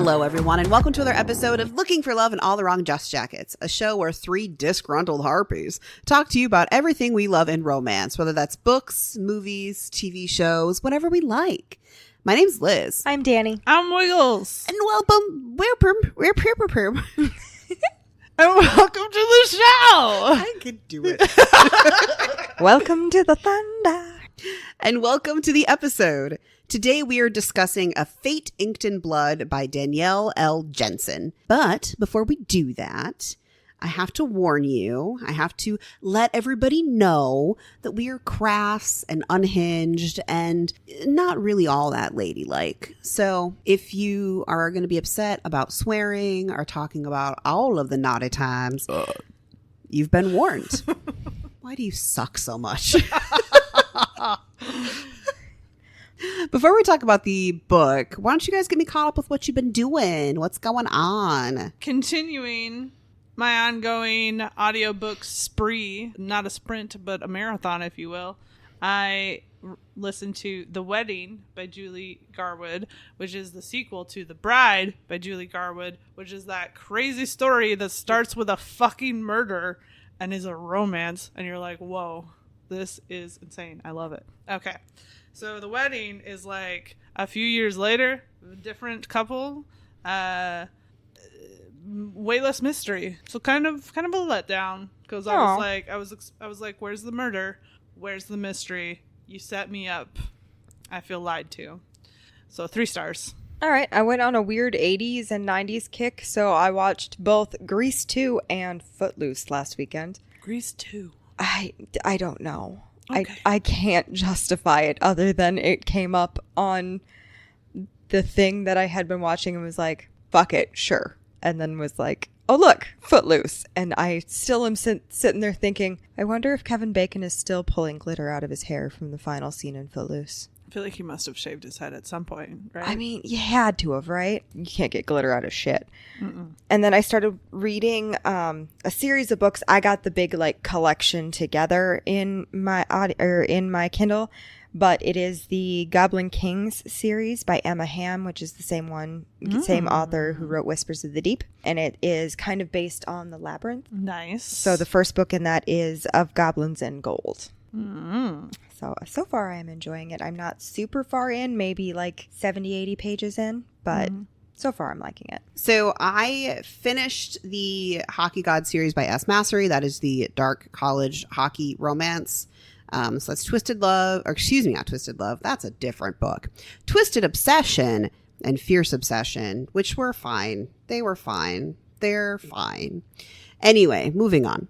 Hello, everyone, and welcome to another episode of Looking for Love in All the Wrong Dust Jackets, a show where three disgruntled harpies talk to you about everything we love in romance, whether that's books, movies, TV shows, whatever we like. My name's Liz. I'm Danny. I'm Wiggles. And welcome, And welcome to the show. I could do it. Welcome to the thunder. And welcome to the episode. Today we are discussing A Fate Inked in Blood by Danielle L. Jensen. But before we do that, I have to warn you, I have to let everybody know that we are crass and unhinged and not really all that ladylike. So if you are going to be upset about swearing or talking about all of the naughty times, you've been warned. Why do you suck so much? Before we talk about the book, why don't you guys get me caught up with what you've been doing? What's going on? Continuing my ongoing audiobook spree, not a sprint, but a marathon, if you will. I listened to The Wedding by Julie Garwood, which is the sequel to The Bride by Julie Garwood, which is that crazy story that starts with a fucking murder and is a romance. And you're like, whoa, this is insane. I love it. Okay. So The Wedding is like a few years later, a different couple, way less mystery. So kind of a letdown because I was like, where's the murder? Where's the mystery? You set me up. I feel lied to. So 3 stars. All right. I went on a weird 80s and 90s kick, so I watched both Grease 2 and Footloose last weekend. Grease 2. I don't know. Okay. I can't justify it other than it came up on the thing that I had been watching and was like, fuck it, sure. And then was like, oh, look, Footloose. And I still am sitting there thinking, I wonder if Kevin Bacon is still pulling glitter out of his hair from the final scene in Footloose. I feel like he must have shaved his head at some point, right? I mean, you had to have, right? You can't get glitter out of shit. Mm-mm. And then I started reading a series of books. I got the big collection together in my Kindle, but it is the Goblin Kings series by Emma Hamm, which is the same author who wrote Whispers of the Deep, and it is kind of based on The Labyrinth. Nice. So the first book in that is Of Goblins and Gold. Mm-hmm. So far I am enjoying it. I'm not super far in, maybe 70, 80 pages in, but so far I'm liking it. So I finished the Hockey God series by S. Massery. That is the dark college hockey romance. So that's Twisted Love, or excuse me, not Twisted Love. That's a different book. Twisted Obsession and Fierce Obsession, which were fine. They were fine. They're fine. Anyway, moving on.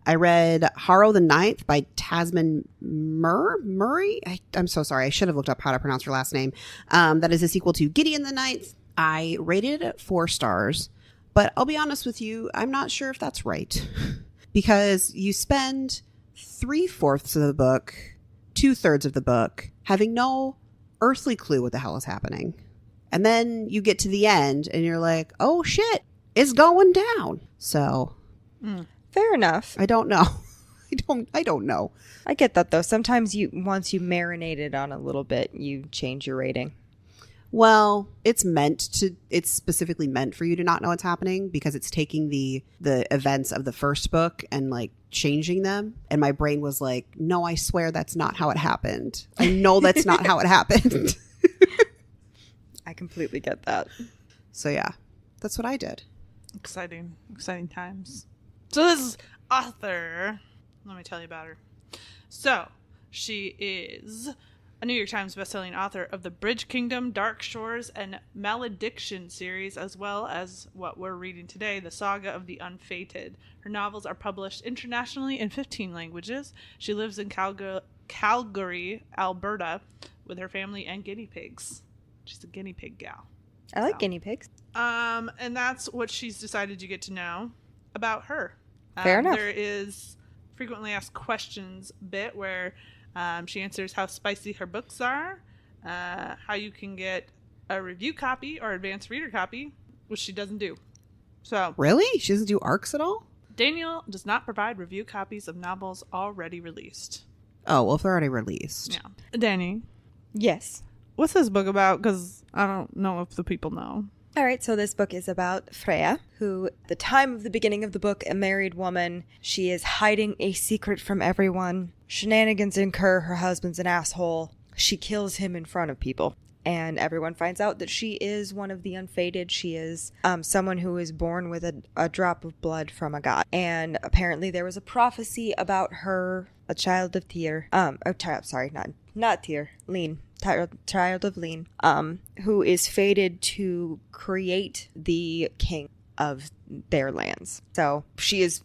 I read Harrow the Ninth by Tasman Murray. I'm so sorry. I should have looked up how to pronounce her last name. That is a sequel to Gideon the Ninth. I rated it 4 stars, but I'll be honest with you. I'm not sure if that's right because you spend 3/4 of the book, 2/3 of the book, having no earthly clue what the hell is happening. And then you get to the end and you're like, oh shit, it's going down. So Fair enough. I don't know. I don't know. I get that though. Sometimes once you marinate it on a little bit, you change your rating. Well, it's specifically meant for you to not know what's happening because it's taking the events of the first book and changing them. And my brain was like, no, I swear that's not how it happened. I know that's not how it happened. I completely get that. So yeah, that's what I did. Exciting times. So this is author. Let me tell you about her. So she is a New York Times bestselling author of the Bridge Kingdom, Dark Shores, and Malediction series, as well as what we're reading today, the Saga of the Unfated. Her novels are published internationally in 15 languages. She lives in Calgary, Alberta, with her family and guinea pigs. She's a guinea pig gal. I like guinea pigs. And that's what she's decided to get to know about her. Fair enough. There is frequently asked questions bit where she answers how spicy her books are, how you can get a review copy or advanced reader copy, which she doesn't do. So Really? She doesn't do arcs at all? Danielle does not provide review copies of novels already released. Oh, well, if they're already released. Yeah. Danny, Yes. what's this book about? Because I don't know if the people know. All right, so this book is about Freya, who, at the time of the beginning of the book, a married woman. She is hiding a secret from everyone. Shenanigans incur, her husband's an asshole. She kills him in front of people. And everyone finds out that she is one of the unfated. She is someone who is born with a drop of blood from a god. And apparently there was a prophecy about her, a child of Tyr. Not Tyr, Hlin. Child of Hlin, who is fated to create the king of their lands. So she is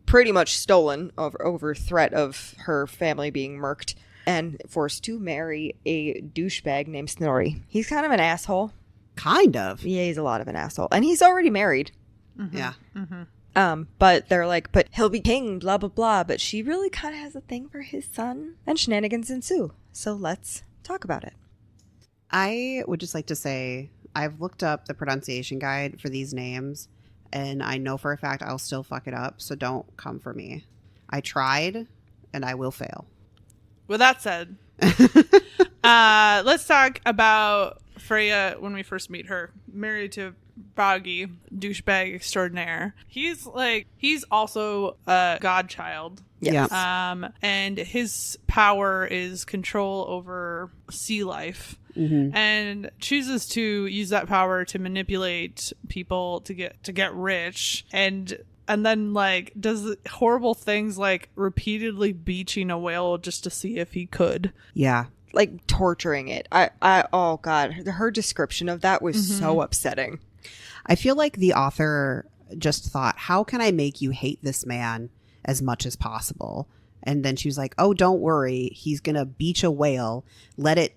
pretty much stolen over threat of her family being murked and forced to marry a douchebag named Snorri. He's kind of an asshole. Kind of. Yeah, he's a lot of an asshole. And he's already married. Mm-hmm. Yeah. Mm-hmm. But they're like, but he'll be king, blah, blah, blah. But she really kind of has a thing for his son. And shenanigans ensue. So let's talk about it. I would just like to say I've looked up the pronunciation guide for these names, and I know for a fact I'll still fuck it up, so don't come for me. I tried, and I will fail. With that said, let's talk about Freya when we first meet her. Married to Bragi, douchebag extraordinaire. He's also a godchild. Yes. And his power is control over sea life. Mm-hmm. And chooses to use that power to manipulate people to get rich, and then does horrible things like repeatedly beaching a whale just to see if he could. Yeah. Like torturing it. Oh God, her description of that was so upsetting. I feel like the author just thought, how can I make you hate this man as much as possible? And then she was like, oh, don't worry. He's going to beach a whale, let it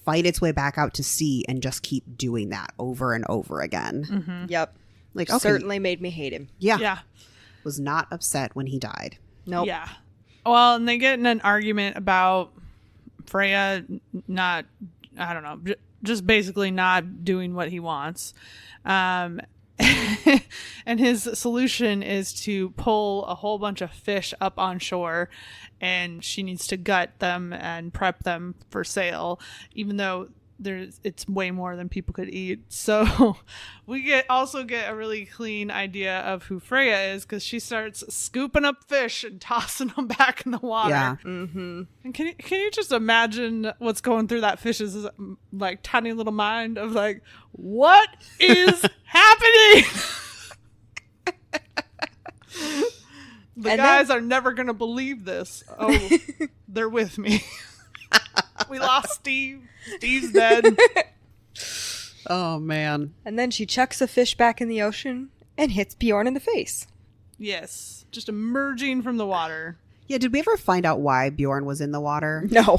fight its way back out to sea, and just keep doing that over and over again. Mm-hmm. Yep. Like, okay. Certainly made me hate him. Yeah. Was not upset when he died. Nope. Yeah. Well, and they get in an argument about Freya not, I don't know, just basically not doing what he wants. And his solution is to pull a whole bunch of fish up on shore, and she needs to gut them and prep them for sale, even though it's way more than people could eat. So we also get a really clean idea of who Freya is, because she starts scooping up fish and tossing them back in the water. Yeah. Mm-hmm. And can you just imagine what's going through that fish's tiny little mind of what is happening? The guys are never going to believe this. Oh, they're with me. We lost Steve. Steve's dead. Oh, man. And then she chucks a fish back in the ocean and hits Bjorn in the face. Yes. Just emerging from the water. Yeah, did we ever find out why Bjorn was in the water? No.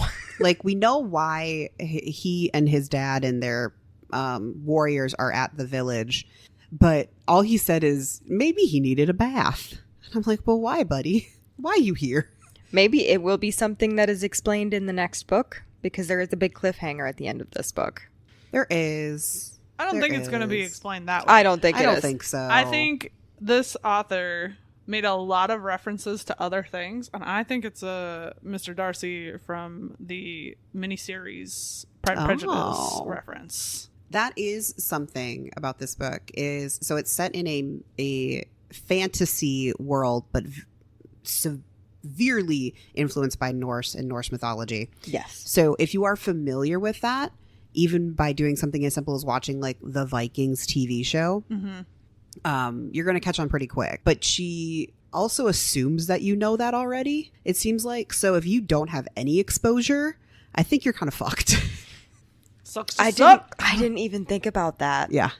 We know why he and his dad and their warriors are at the village, but all he said is maybe he needed a bath. And I'm like, well, why, buddy? Why are you here? Maybe it will be something that is explained in the next book, because there is a big cliffhanger at the end of this book. There is. I don't think it's going to be explained that way. I don't think I don't think so. I think this author made a lot of references to other things, and I think it's a Mr. Darcy from the miniseries Pride and Prejudice reference. That is something about this book so it's set in a fantasy world, but severely influenced by Norse and Norse mythology. Yes. So if you are familiar with that, even by doing something as simple as watching the Vikings TV show, you're going to catch on pretty quick. But she also assumes that you know that already, it seems like. So if you don't have any exposure, I think you're kind of fucked. I didn't even think about that. Yeah.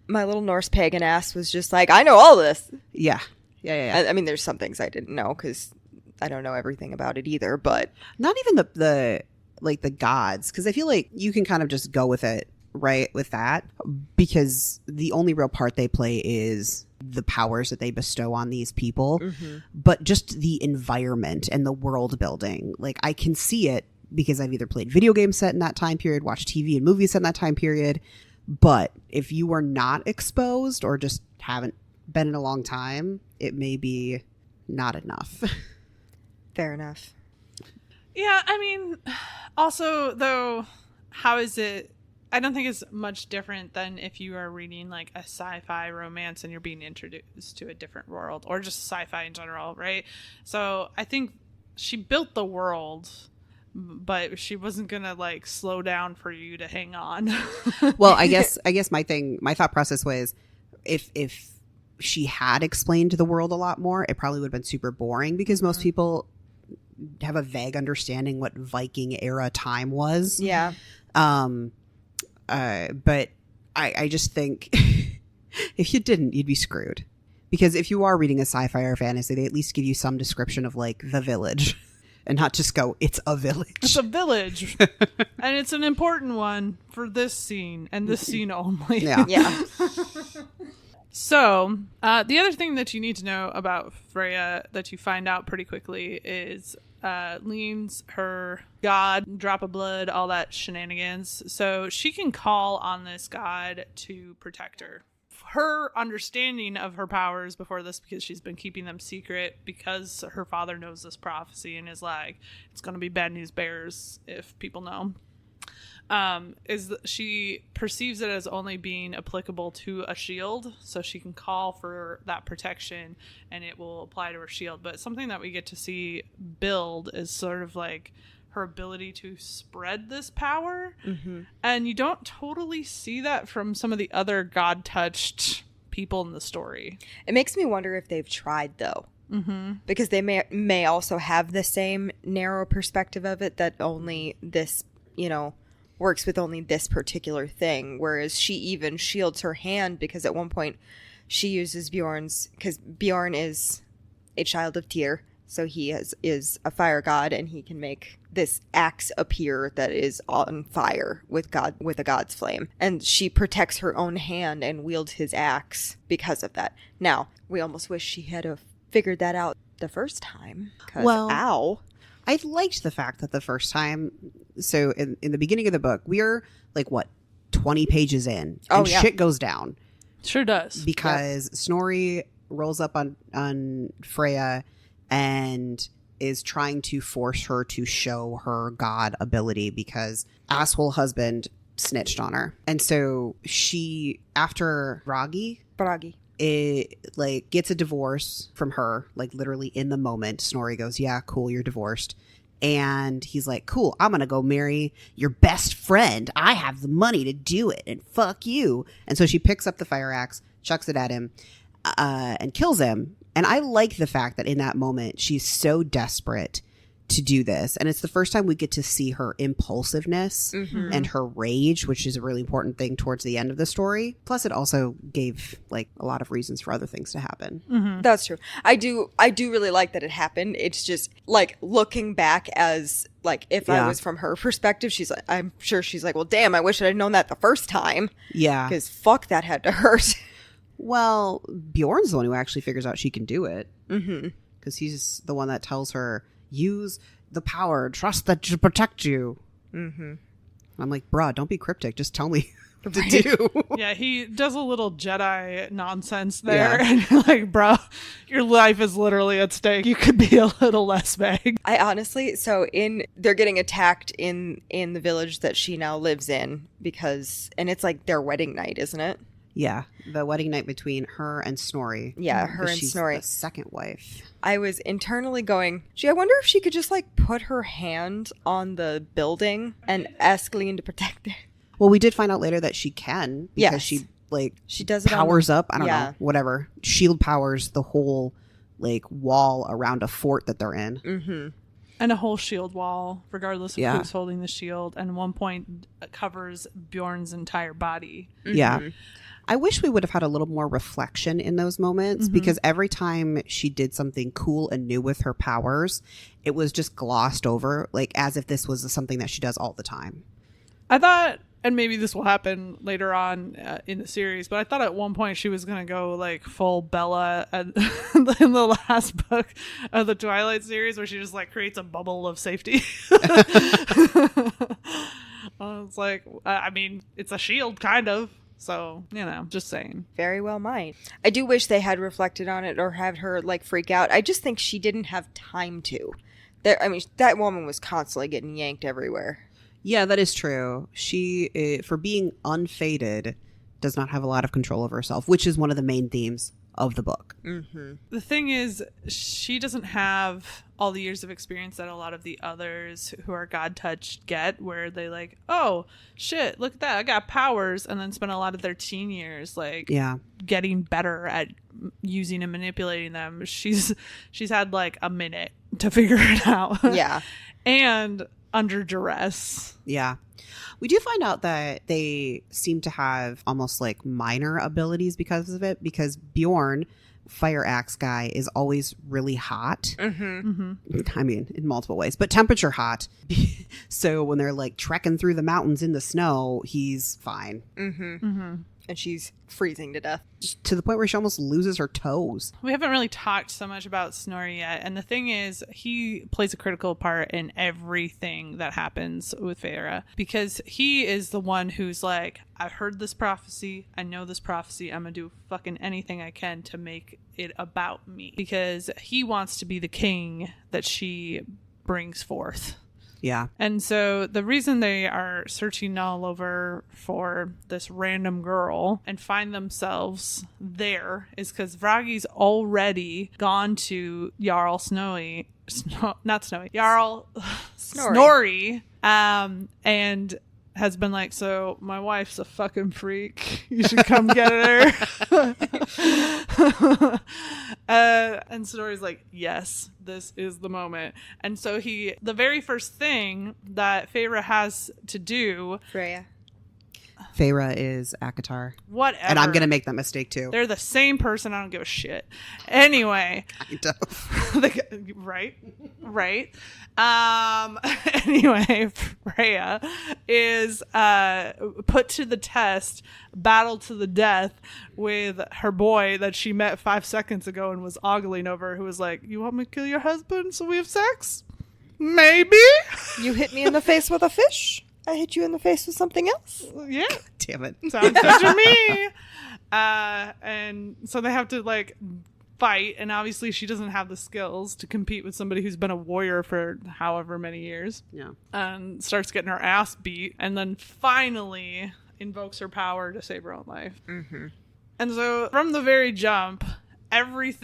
My little Norse pagan ass was just like, I know all this. Yeah. I mean, there's some things I didn't know because I don't know everything about it either, but not even the gods, because I feel like you can kind of just go with it, right, with that, because the only real part they play is the powers that they bestow on these people. But just the environment and the world building, I can see it because I've either played video games set in that time period, watched TV and movies set in that time period. But if you are not exposed or just haven't been in a long time, it may be not enough. Fair enough. Yeah, I mean, also, though, how is it I don't think it's much different than if you are reading like a sci-fi romance and you're being introduced to a different world, or just sci-fi in general, right? So I think she built the world, but she wasn't gonna like slow down for you to hang on. Well, I guess my thought process was, if she had explained the world a lot more, it probably would have been super boring, because most people have a vague understanding what Viking era time was. Yeah. But I just think if you didn't, you'd be screwed. Because if you are reading a sci-fi or fantasy, they at least give you some description of like the village, and not just go, it's a village. It's a village. And it's an important one for this scene and this scene only. Yeah. Yeah. So, the other thing that you need to know about Freya that you find out pretty quickly is Hlyn's her god, drop of blood, all that shenanigans. So she can call on this god to protect her. Her understanding of her powers before this, because she's been keeping them secret, because her father knows this prophecy and is like, it's going to be bad news bears if people know. Is that she perceives it as only being applicable to a shield, so she can call for that protection and it will apply to her shield. But something that we get to see build is sort of like her ability to spread this power. Mm-hmm. And you don't totally see that from some of the other god-touched people in the story. It makes me wonder if they've tried, though. Mm-hmm. Because they may also have the same narrow perspective of it, that only this, works with only this particular thing, whereas she even shields her hand, because at one point she uses Bjorn's, because Bjorn is a child of Tyr, so he is a fire god, and he can make this axe appear that is on fire with a god's flame, and she protects her own hand and wields his axe because of that. Now, we almost wish she had figured that out the first time, because ow. I liked the fact that the first time, so in the beginning of the book, we're like, 20 pages in, and shit goes down. Sure does. Because Snorri rolls up on Freya and is trying to force her to show her god ability, because asshole husband snitched on her. And so she, after Bragi, it like gets a divorce from her, like literally in the moment. Snorri goes, yeah, cool, you're divorced. And he's like, cool, I'm gonna go marry your best friend. I have the money to do it, and fuck you. And so she picks up the fire axe, chucks it at him, and kills him. And I like the fact that in that moment she's so desperate to do this, and it's the first time we get to see her impulsiveness and her rage, which is a really important thing towards the end of the story. Plus it also gave like a lot of reasons for other things to happen. That's true. I do really like that it happened. It's just like, looking back, as like, if I was from her perspective, I'm sure she's like, well, damn, I wish I'd known that the first time. Yeah, because fuck, that had to hurt. Well, Bjorn's the one who actually figures out she can do it, because he's the one that tells her, use the power, trust that to protect you. I'm like, bruh, don't be cryptic, just tell me what to do. Yeah, he does a little Jedi nonsense there. And you're like, bruh, your life is literally at stake. You could be a little less vague. I honestly, they're getting attacked in the village that she now lives in, and it's like their wedding night, isn't it? Yeah, the wedding night between her and Snorri. Yeah, her and she's Snorri. The second wife. I was internally going, gee, I wonder if she could just like put her hand on the building and ask Hlin to protect it. Well, we did find out later that she can, because she does it powers up. I don't know, whatever. Shield powers the whole like wall around a fort that they're in. And a whole shield wall, regardless of who's holding the shield. And at one point it covers Bjorn's entire body. Yeah. I wish we would have had a little more reflection in those moments, because every time she did something cool and new with her powers, it was just glossed over, like as if this was something that she does all the time. I thought, and maybe this will happen later on in the series, but I thought at one point she was going to go like full Bella in the last book of the Twilight series, where she just like creates a bubble of safety. It's like, I mean, it's a shield kind of. So, just saying. Very well might. I do wish they had reflected on it or had her like freak out. I just think she didn't have time to. That woman was constantly getting yanked everywhere. Yeah, that is true. She, for being unfated, does not have a lot of control over herself, which is one of the main themes of the book. Mm-hmm. The thing is, she doesn't have all the years of experience that a lot of the others who are God touched get, where they like, oh shit, look at that, I got powers, and then spend a lot of their teen years like getting better at using and manipulating them. She's had like a minute to figure it out. Yeah. And under duress. Yeah. We do find out that they seem to have almost like minor abilities because of it, because Bjorn, fire axe guy, is always really hot. Mm-hmm. I mean, in multiple ways, but temperature hot. So when they're like trekking through the mountains in the snow, he's fine. Mm-hmm. Mm-hmm. And she's freezing to death. To the point where she almost loses her toes. We haven't really talked so much about Snorri yet. And the thing is, he plays a critical part in everything that happens with Freya, because he is the one who's like, I've heard this prophecy. I know this prophecy. I'm going to do fucking anything I can to make it about me, because he wants to be the king that she brings forth. Yeah. And so the reason they are searching all over for this random girl and find themselves there is because Vragi's already gone to Jarl Snorri, Jarl Snorri, and has been like, so my wife's a fucking freak. You should come get her. And Snorri's like, yes, this is the moment. And so the very first thing that Feyre has to do. Freya is Akatar. Whatever. And I'm going to make that mistake too. They're the same person. I don't give a shit. Anyway. Kind of. Right. Anyway, Freya is put to the test, battled to the death with her boy that she met 5 seconds ago and was ogling over, who was like, you want me to kill your husband so we have sex? Maybe. You hit me in the face with a fish. I hit you in the face with something else. Yeah. Damn it. Sounds good to me. And so they have to like fight, and obviously she doesn't have the skills to compete with somebody who's been a warrior for however many years. Yeah. And starts getting her ass beat, and then finally invokes her power to save her own life. Mm-hmm. And so from the very jump, every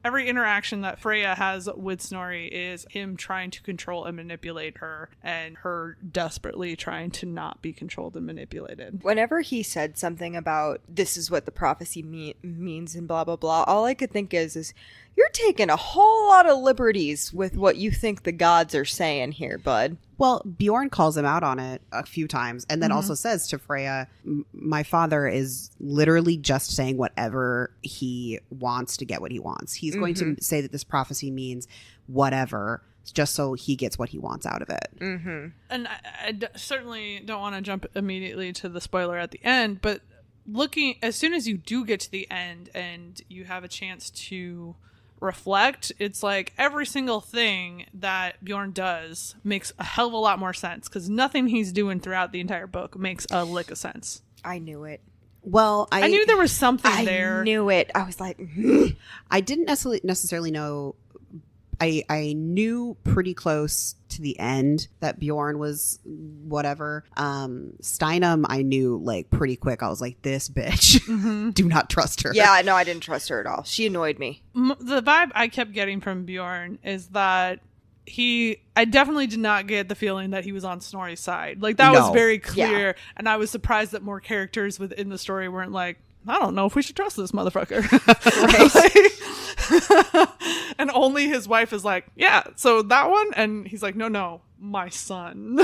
interaction that Freya has with Snorri is him trying to control and manipulate her, and her desperately trying to not be controlled and manipulated. Whenever he said something about this is what the prophecy means and blah, blah, blah, all I could think is you're taking a whole lot of liberties with what you think the gods are saying here, bud. Well, Bjorn calls him out on it a few times, and then also says to Freya, my father is literally just saying whatever he wants to get what he wants. He's going to say that this prophecy means whatever, just so he gets what he wants out of it. Mm-hmm. And I certainly don't want to jump immediately to the spoiler at the end, but as soon as you do get to the end and you have a chance to reflect, it's like every single thing that Bjorn does makes a hell of a lot more sense, because nothing he's doing throughout the entire book makes a lick of sense. I knew it. Well, I knew there was something there. I knew it. I was like, I didn't necessarily know. I knew pretty close to the end that Bjorn was whatever. Steinem, I knew like pretty quick. I was like, this bitch. Do not trust her. Yeah, no, I didn't trust her at all. She annoyed me. The vibe I kept getting from Bjorn is that I definitely did not get the feeling that he was on Snorri's side. Like that was very clear. Yeah. And I was surprised that more characters within the story weren't like, I don't know if we should trust this motherfucker. And only his wife is like, yeah, so that one. And he's like, no, my son.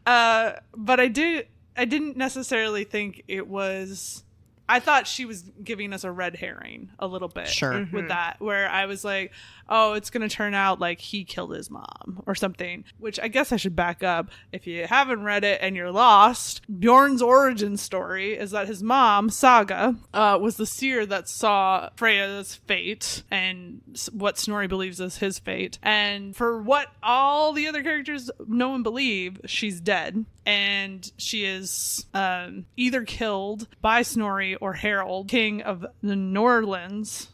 But I didn't necessarily think it was, I thought she was giving us a red herring a little bit with that, where I was like, oh, it's going to turn out like he killed his mom or something, which I guess I should back up. If you haven't read it and you're lost, Bjorn's origin story is that his mom, Saga, was the seer that saw Freya's fate and what Snorri believes is his fate. And for what all the other characters know and believe, she's dead. And she is either killed by Snorri or Harold, king of the Norlands.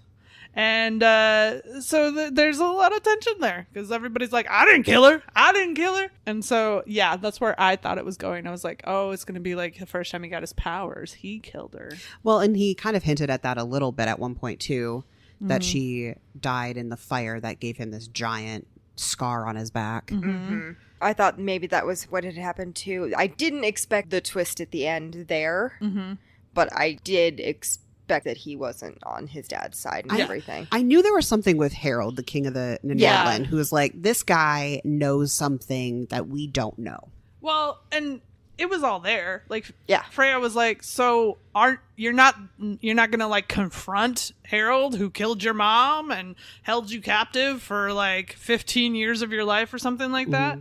And so there's a lot of tension there because everybody's like, I didn't kill her. And so, yeah, that's where I thought it was going. I was like, oh, it's going to be like the first time he got his powers, he killed her. Well, and he kind of hinted at that a little bit at one point, too, that she died in the fire that gave him this giant scar on his back. I thought maybe that was what had happened too. I didn't expect the twist at the end there, but I did expect that he wasn't on his dad's side and everything. I knew there was something with Harold, the king of the Hlin, who was like, this guy knows something that we don't know. Well, and it was all there. Like, Yeah. Freya was like, so you're not gonna like confront Harold, who killed your mom and held you captive for like 15 years of your life or something like that?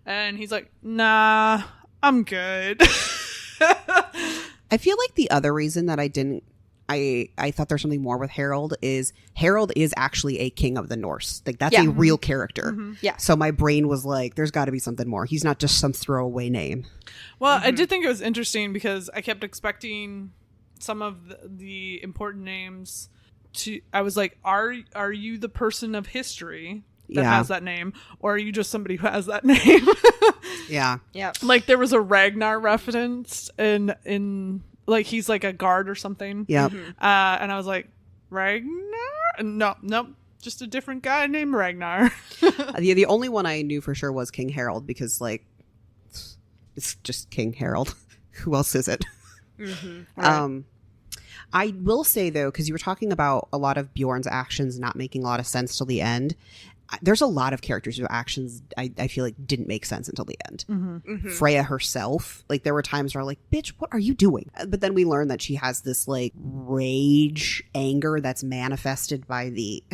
And he's like, nah, I'm good. I feel like the other reason that I thought there's something more with Harold is actually a king of the Norse. Like, that's a real character. Yeah. So my brain was like, there's got to be something more. He's not just some throwaway name. Well, I did think it was interesting because I kept expecting some of the important names to. I was like, are you the person of history that has that name, or are you just somebody who has that name? Yeah. Like, there was a Ragnar reference in like, he's like a guard or something. Yeah. And I was like, Ragnar? Nope. Just a different guy named Ragnar. The only one I knew for sure was King Harold, because like, it's just King Harold. Who else is it? Right. I will say, though, because you were talking about a lot of Bjorn's actions not making a lot of sense till the end. There's a lot of characters whose actions I feel like didn't make sense until the end. Freya herself, like, there were times where I'm like, bitch, what are you doing? But then we learn that she has this like rage, anger that's manifested by the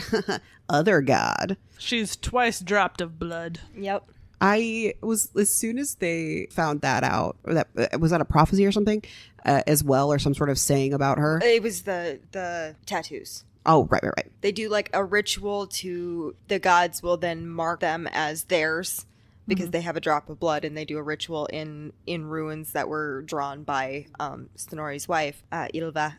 other god. She's twice dropped of blood. Yep. I was, as soon as they found that out, or that was that a prophecy or something as well, or some sort of saying about her? It was the tattoos. Oh, right. They do like a ritual to the gods will then mark them as theirs because they have a drop of blood, and they do a ritual in ruins that were drawn by Snorri's wife, Ylva.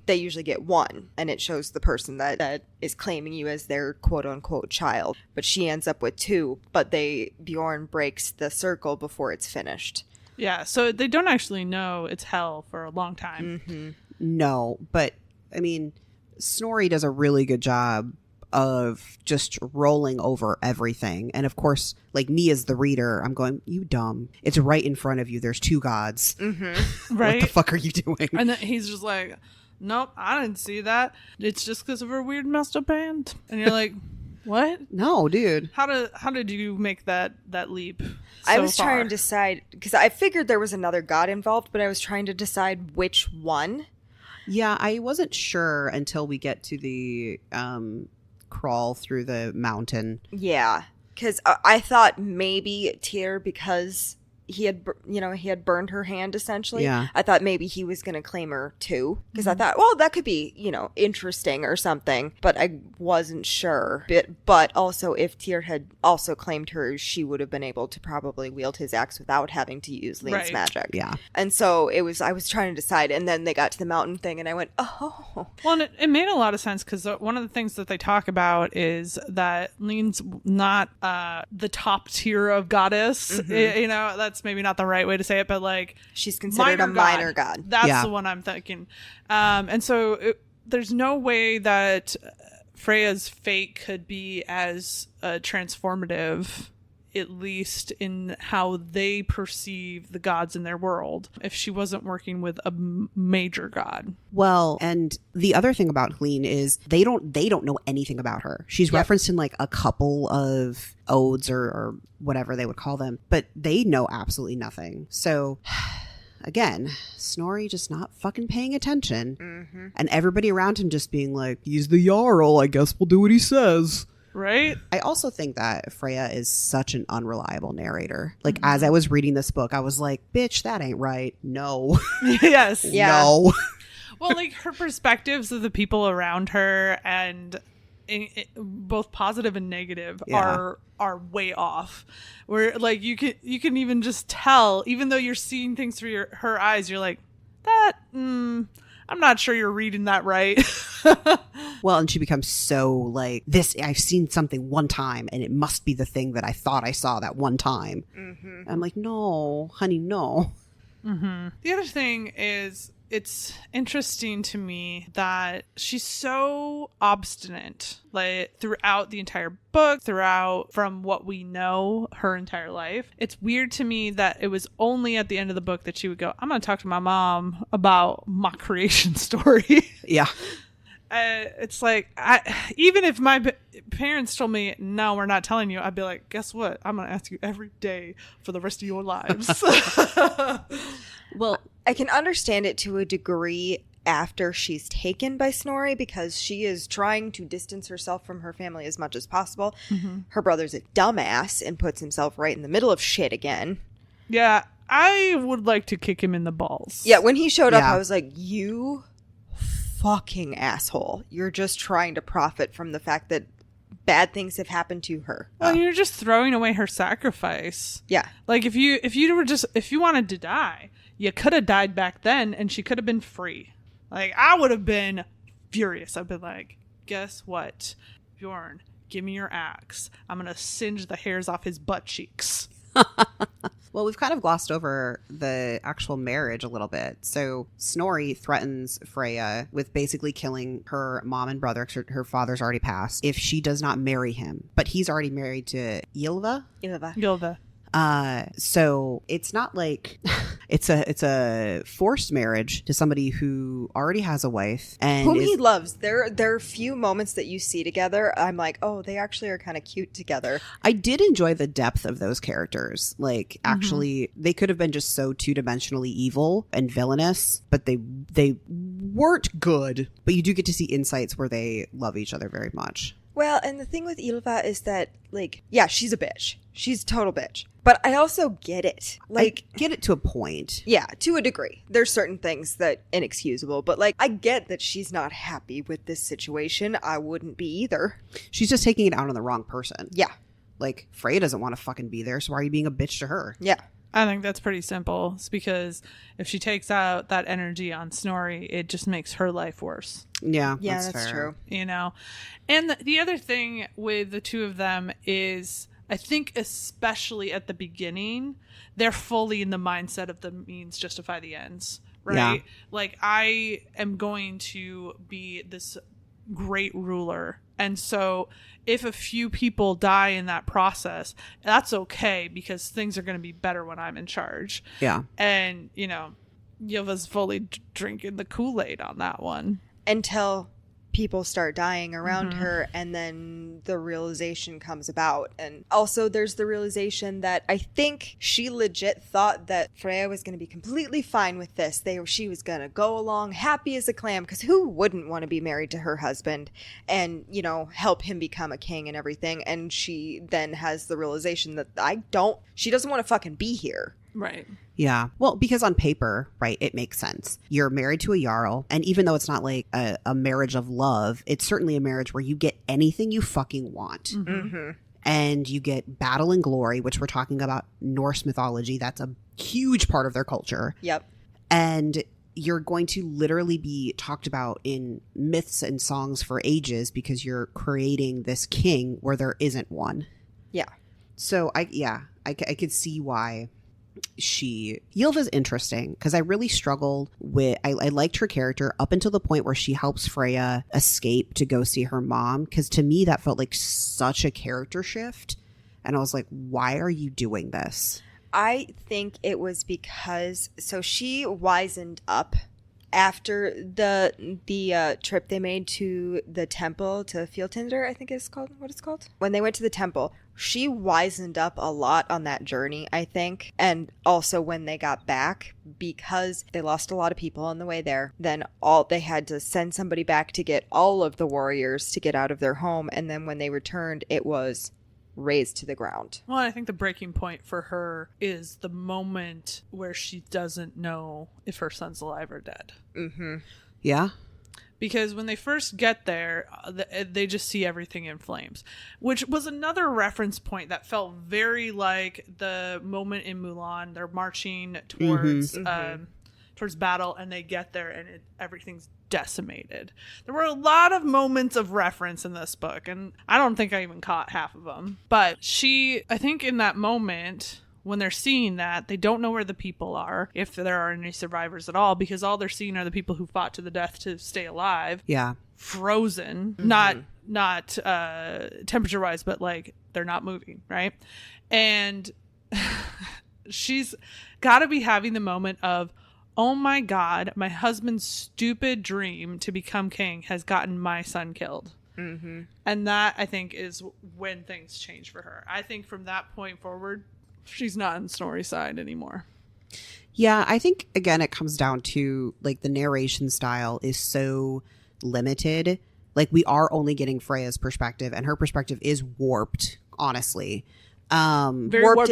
They usually get one, and it shows the person that is claiming you as their quote unquote child. But she ends up with two, but Bjorn breaks the circle before it's finished. Yeah, so they don't actually know it's hell for a long time. No, but I mean, Snorri does a really good job of just rolling over everything. And of course, like, me as the reader, I'm going, you dumb. It's right in front of you. There's two gods. Right? What the fuck are you doing? And then he's just like, nope, I didn't see that. It's just because of her weird messed up hand. And you're like, what? No, dude. How did you make that leap? I was far? trying to decide, because I figured there was another god involved, but I was trying to decide which one. Yeah, I wasn't sure until we get to the crawl through the mountain. Yeah, because I thought maybe Tyr, because he had burned her hand essentially. Yeah. I thought maybe he was going to claim her too, because I thought, well, that could be, interesting or something, but I wasn't sure. But also, if Tyr had also claimed her, she would have been able to probably wield his axe without having to use Hlin's magic. Yeah. And so I was trying to decide, and then they got to the mountain thing, and I went, oh. Well, and it made a lot of sense, because one of the things that they talk about is that Hlin's not the top tier of goddess. That's maybe not the right way to say it, but like, she's considered a minor god. That's the one I'm thinking. And so there's no way that Freya's fate could be as transformative, at least in how they perceive the gods in their world, if she wasn't working with a major god. Well, and the other thing about Hlin is they don't know anything about her. She's referenced in like a couple of odes or whatever they would call them, but they know absolutely nothing. So again, Snorri just not fucking paying attention, and everybody around him just being like, he's the Jarl, I guess we'll do what he says. Right? I also think that Freya is such an unreliable narrator. Like, as I was reading this book, I was like, bitch, that ain't right. No. Yes. Yeah. No. Well, like, her perspectives of the people around her, and both positive and negative, are way off. Where, like, you can even just tell, even though you're seeing things through her eyes, you're like, that I'm not sure you're reading that right. Well, and she becomes so like, this, I've seen something one time and it must be the thing that I thought I saw that one time. Mm-hmm. I'm like, no, honey, no. Mm-hmm. The other thing is, it's interesting to me that she's so obstinate, like throughout the entire book, throughout from what we know her entire life. It's weird to me that it was only at the end of the book that she would go, I'm going to talk to my mom about my creation story. Yeah. It's like, even if my parents told me, no, we're not telling you, I'd be like, guess what? I'm going to ask you every day for the rest of your lives. Well, I can understand it to a degree after she's taken by Snorri, because she is trying to distance herself from her family as much as possible. Mm-hmm. Her brother's a dumbass and puts himself right in the middle of shit again. Yeah, I would like to kick him in the balls. Yeah, when he showed up, I was like, you fucking asshole. You're just trying to profit from the fact that bad things have happened to her. Well, you're just throwing away her sacrifice. Yeah. Like, if you wanted to die, you could have died back then and she could have been free. Like, I would have been furious. I'd been like, guess what? Bjorn, give me your axe. I'm going to singe the hairs off his butt cheeks. Well, we've kind of glossed over the actual marriage a little bit. So Snorri threatens Freya with basically killing her mom and brother, because her father's already passed, if she does not marry him. But he's already married to Ylva. Ylva. So it's not like it's a forced marriage to somebody who already has a wife and whom he loves. There are few moments that you see together. I'm like, oh, they actually are kind of cute together. I did enjoy the depth of those characters. Like, actually, they could have been just so two-dimensionally evil and villainous, but they weren't good. But you do get to see insights where they love each other very much. Well, and the thing with Ylva is that, like, yeah, she's a bitch. She's a total bitch. But I also get it. Like, I get it to a point. Yeah, to a degree. There's certain things that inexcusable, but like, I get that she's not happy with this situation. I wouldn't be either. She's just taking it out on the wrong person. Yeah. Like, Freya doesn't want to fucking be there, so why are you being a bitch to her? Yeah. I think that's pretty simple. It's because if she takes out that energy on Snorri, it just makes her life worse. Yeah, that's fair. true. You know? And the other thing with the two of them is, I think especially at the beginning, they're fully in the mindset of the means justify the ends, right? Yeah. Like, I am going to be this great ruler. And so if a few people die in that process, that's okay, because things are going to be better when I'm in charge. Yeah. And, you know, Ylva's fully drinking the Kool-Aid on that one. Until people start dying around her, and then the realization comes about. And also there's the realization that I think she legit thought that Freya was going to be completely fine with this. She was going to go along happy as a clam, because who wouldn't want to be married to her husband and, you know, help him become a king and everything. And she then has the realization that she doesn't want to fucking be here. Right. Yeah. Well, because on paper, right, it makes sense. You're married to a Jarl, and even though it's not like a marriage of love, it's certainly a marriage where you get anything you fucking want. Mm-hmm. And you get battle and glory, which we're talking about Norse mythology. That's a huge part of their culture. Yep. And you're going to literally be talked about in myths and songs for ages, because you're creating this king where there isn't one. Yeah. So I could see why Ylva's interesting, because I really struggled with, I liked her character up until the point where she helps Freya escape to go see her mom, because to me that felt like such a character shift, and I was like, why are you doing this? I think it was because, so she wisened up after the trip they made to the temple, to Fjelltinder, I think it's called, what it's called. When they went to the temple, she wisened up a lot on that journey, I think. And also when they got back, because they lost a lot of people on the way there, then they had to send somebody back to get all of the warriors to get out of their home. And then when they returned, it was razed to the ground. Well, I think the breaking point for her is the moment where she doesn't know if her son's alive or dead. Mm-hmm. Yeah. Because when they first get there, they just see everything in flames, which was another reference point that felt very like the moment in Mulan. They're marching towards towards battle, and they get there and everything's decimated. There were a lot of moments of reference in this book, and I don't think I even caught half of them. But I think in that moment, when they're seeing that, they don't know where the people are, if there are any survivors at all, because all they're seeing are the people who fought to the death to stay alive. Yeah. Frozen, not temperature wise, but like they're not moving, right? And she's got to be having the moment of, oh my God, my husband's stupid dream to become king has gotten my son killed. Mm-hmm. And that, I think, is when things change for her. I think from that point forward, she's not on Snorri's side anymore. Yeah, I think, again, it comes down to, like, the narration style is so limited. Like, we are only getting Freya's perspective, and her perspective is warped, honestly. Very warped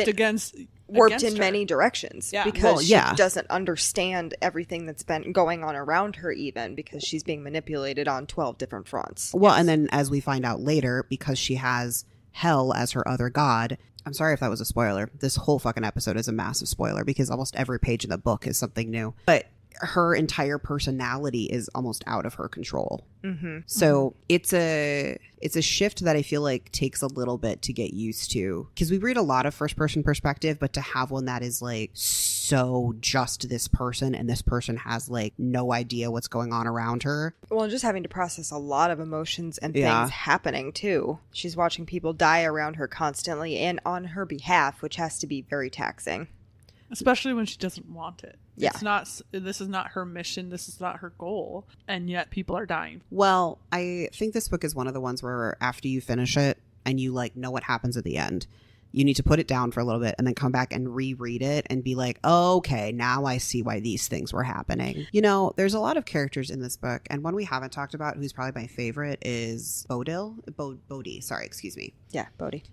in her. many directions, Yeah. because she doesn't understand everything that's been going on around her, even because she's being manipulated on 12 different fronts. Well, and then as we find out later, because she has Hel as her other god, I'm sorry if that was a spoiler. This whole fucking episode is a massive spoiler because almost every page in the book is something new. But her entire personality is almost out of her control. Mm-hmm. So it's a shift that I feel like takes a little bit to get used to, because we read a lot of first person perspective, but to have one that is like so just this person, and this person has like no idea what's going on around her. Well, just having to process a lot of emotions and things happening too. She's watching people die around her constantly and on her behalf, which has to be very taxing. Especially when she doesn't want it. Yeah. This is not her mission. This is not her goal. And yet people are dying. Well, I think this book is one of the ones where after you finish it and you like know what happens at the end, you need to put it down for a little bit and then come back and reread it and be like, oh, okay, now I see why these things were happening. You know, there's a lot of characters in this book, and one we haven't talked about who's probably my favorite is Bodhi. Sorry, excuse me. Yeah, Bodhi.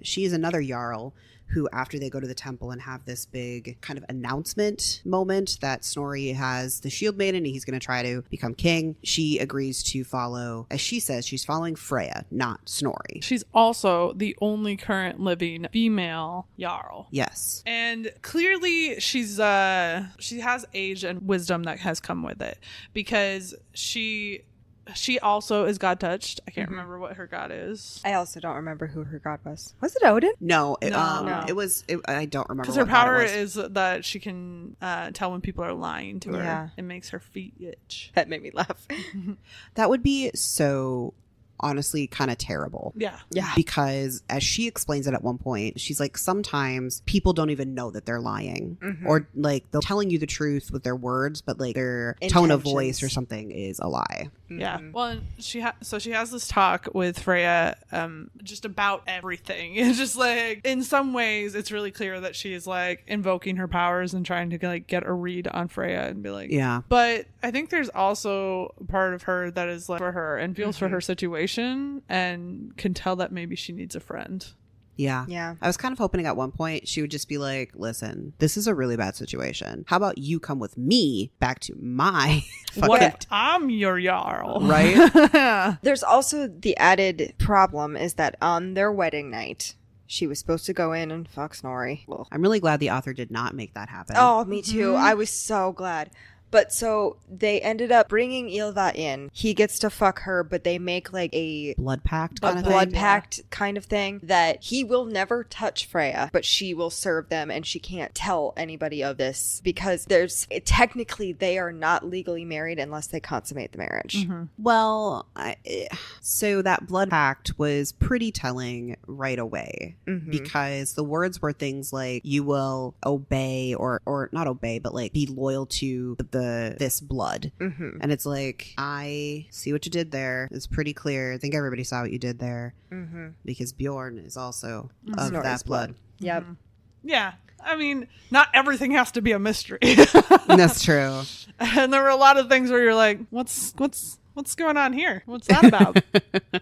She is another Jarl who, after they go to the temple and have this big kind of announcement moment that Snorri has the shield maiden and he's going to try to become king, she agrees to follow, as she says, she's following Freya, not Snorri. She's also the only current living female Jarl. Yes. And clearly she has age and wisdom that has come with it, because she also is God touched. I can't remember what her god is. I also don't remember who her god was. Was it Odin? No. No. It was. I don't remember. Because her power is that she can tell when people are lying to her. Yeah. It makes her feet itch. That made me laugh. That would be so, honestly, kind of terrible. Yeah. Because as she explains it at one point, she's like, sometimes people don't even know that they're lying. Mm-hmm. Or like they're telling you the truth with their words, but like their tone of Intentions. voice or something is a lie. Yeah. Well, and she has this talk with Freya just about everything. It's just like, in some ways it's really clear that she is like invoking her powers and trying to like get a read on Freya and be like, Yeah. But I think there's also part of her that is like for her and feels for her situation and can tell that maybe she needs a friend. Yeah. I was kind of hoping at one point she would just be like, listen, this is a really bad situation. How about you come with me back to my What fucking if I'm your Jarl? right? There's also the added problem is that on their wedding night, she was supposed to go in and fuck Snorri. Well, I'm really glad the author did not make that happen. oh, me too. I was so glad. But so they ended up bringing Ylva in. He gets to fuck her, but they make like a Blood pact a kind of blood thing. pact kind of thing that he will never touch Freya, but she will serve them, and she can't tell anybody of this because technically they are not legally married unless they consummate the marriage. Well, so that blood pact was pretty telling right away because the words were things like, you will obey or not obey, but like be loyal to this blood. And it's like, I see what you did there. It's pretty clear. I think everybody saw what you did there because Bjorn is also of Snorri's that blood. Yep. Yeah. I mean, not everything has to be a mystery. That's true. And there were a lot of things where you're like, what's What's going on here? What's that about?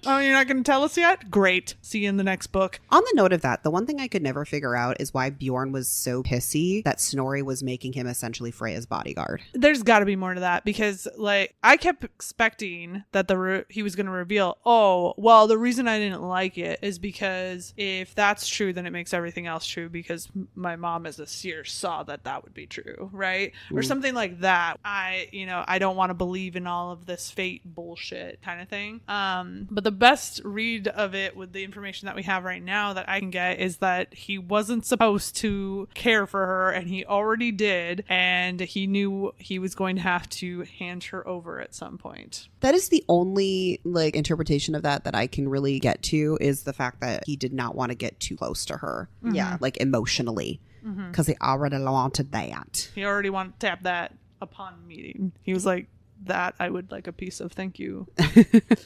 Oh, you're not going to tell us yet? Great. See you in the next book. On the note of that, the one thing I could never figure out is why Bjorn was so pissy that Snorri was making him essentially Freya's bodyguard. There's got to be more to that because, like, I kept expecting that he was going to reveal, oh, well, the reason I didn't like it is because if that's true, then it makes everything else true because my mom as a seer saw that would be true, right? Or something like that. I don't want to believe in all of this fate bullshit kind of thing. But the best read of it with the information that we have right now that I can get is that he wasn't supposed to care for her and he already did, and he knew he was going to have to hand her over at some point. That is the only like interpretation of that I can really get to, is the fact that he did not want to get too close to her. Yeah. Like emotionally. Because he already wanted that. He already wanted to tap that upon meeting. He was like, that I would like a piece of, thank you.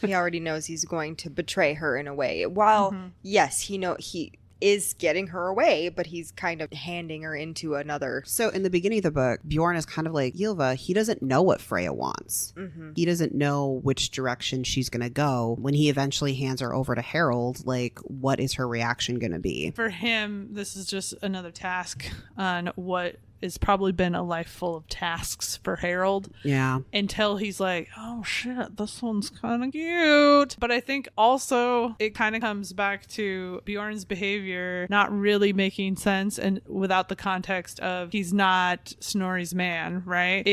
He already knows he's going to betray her in a way. While, yes, he is getting her away, but he's kind of handing her into another. So in the beginning of the book, Bjorn is kind of like Ylva. He doesn't know what Freya wants. He doesn't know which direction she's going to go. When he eventually hands her over to Harold, like, what is her reaction going to be? For him, this is just another task on what has probably been a life full of tasks for Harold. Yeah. Until he's like, oh shit, this one's kind of cute. But I think also it kind of comes back to Bjorn's behavior not really making sense, and without the context of he's not Snorri's man, right?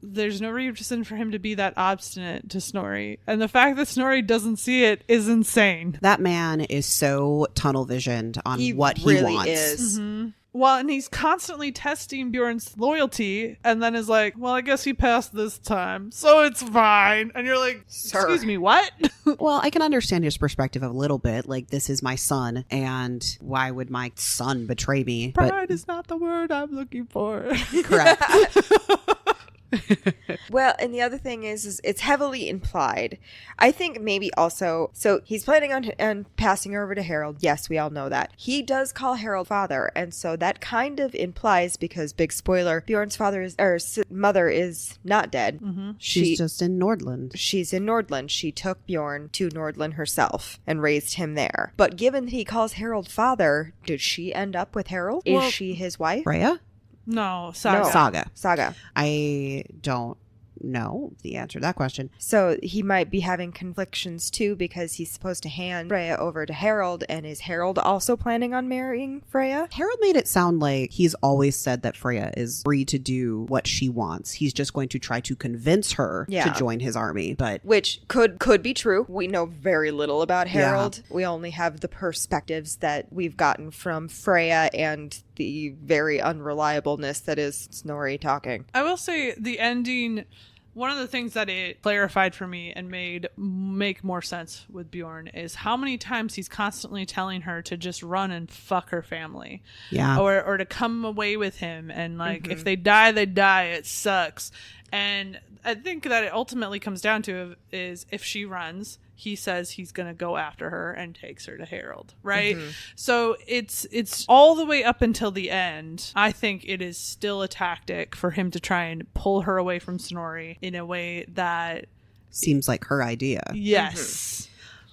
There's no reason for him to be that obstinate to Snorri. And the fact that Snorri doesn't see it is insane. That man is so tunnel visioned on what he really wants. Is. Well, and he's constantly testing Bjorn's loyalty and then is like, well, I guess he passed this time, so it's fine. And you're like, excuse me, what? Well, I can understand his perspective a little bit. Like, this is my son, and why would my son betray me? Pride is not the word I'm looking for. Correct. Well, and the other thing is it's heavily implied. I think maybe also, so he's planning on passing her over to Harold. Yes, we all know that. He does call Harold father, and so that kind of implies, because big spoiler, Bjorn's mother is not dead. She's just in Nordland. She's in Nordland. She took Bjorn to Nordland herself and raised him there. But given that he calls Harold father, did she end up with Harold? Is she his wife? Freya? No, Saga. Saga. I don't know the answer to that question. So he might be having conflictions too, because he's supposed to hand Freya over to Harold, and is Harold also planning on marrying Freya? Harold made it sound like he's always said that Freya is free to do what she wants. He's just going to try to convince her to join his army. But which could be true. We know very little about Harold. We only have the perspectives that we've gotten from Freya and the very unreliableness that is Snorri talking. I will say the ending, one of the things that it clarified for me and make more sense with Bjorn is how many times he's constantly telling her to just run and fuck her family. Yeah. Or to come away with him, and like if they die, they die. It sucks. And I think that it ultimately comes down to is if she runs, he says he's going to go after her and takes her to Harold, right? So it's all the way up until the end. I think it is still a tactic for him to try and pull her away from Snorri in a way that seems like her idea. Yes.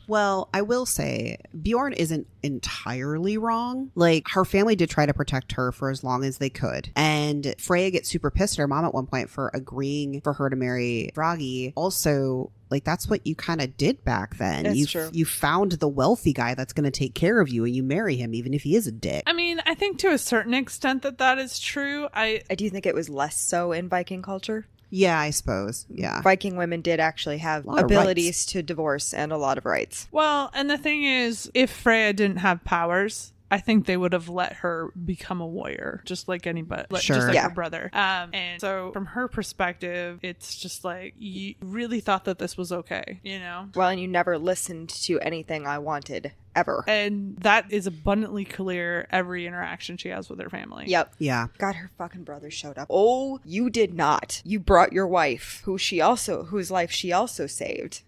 Well, I will say Bjorn isn't entirely wrong. Like, her family did try to protect her for as long as they could. And Freya gets super pissed at her mom at one point for agreeing for her to marry Bragi. Also, like, that's what you kind of did back then. That's true. You found the wealthy guy that's going to take care of you, and you marry him even if he is a dick. I mean, I think to a certain extent that is true. I do think it was less so in Viking culture. Yeah, I suppose. Yeah. Viking women did actually have abilities to divorce and a lot of rights. Well, and the thing is, if Freya didn't have powers, I think they would have let her become a warrior, just like anybody, just like her brother. And so from her perspective, it's just like, you really thought that this was okay, you know? Well, and you never listened to anything I wanted, ever. And that is abundantly clear every interaction she has with her family. Yep. Yeah. God, her fucking brother showed up. Oh, you did not. You brought your wife, whose life she also saved.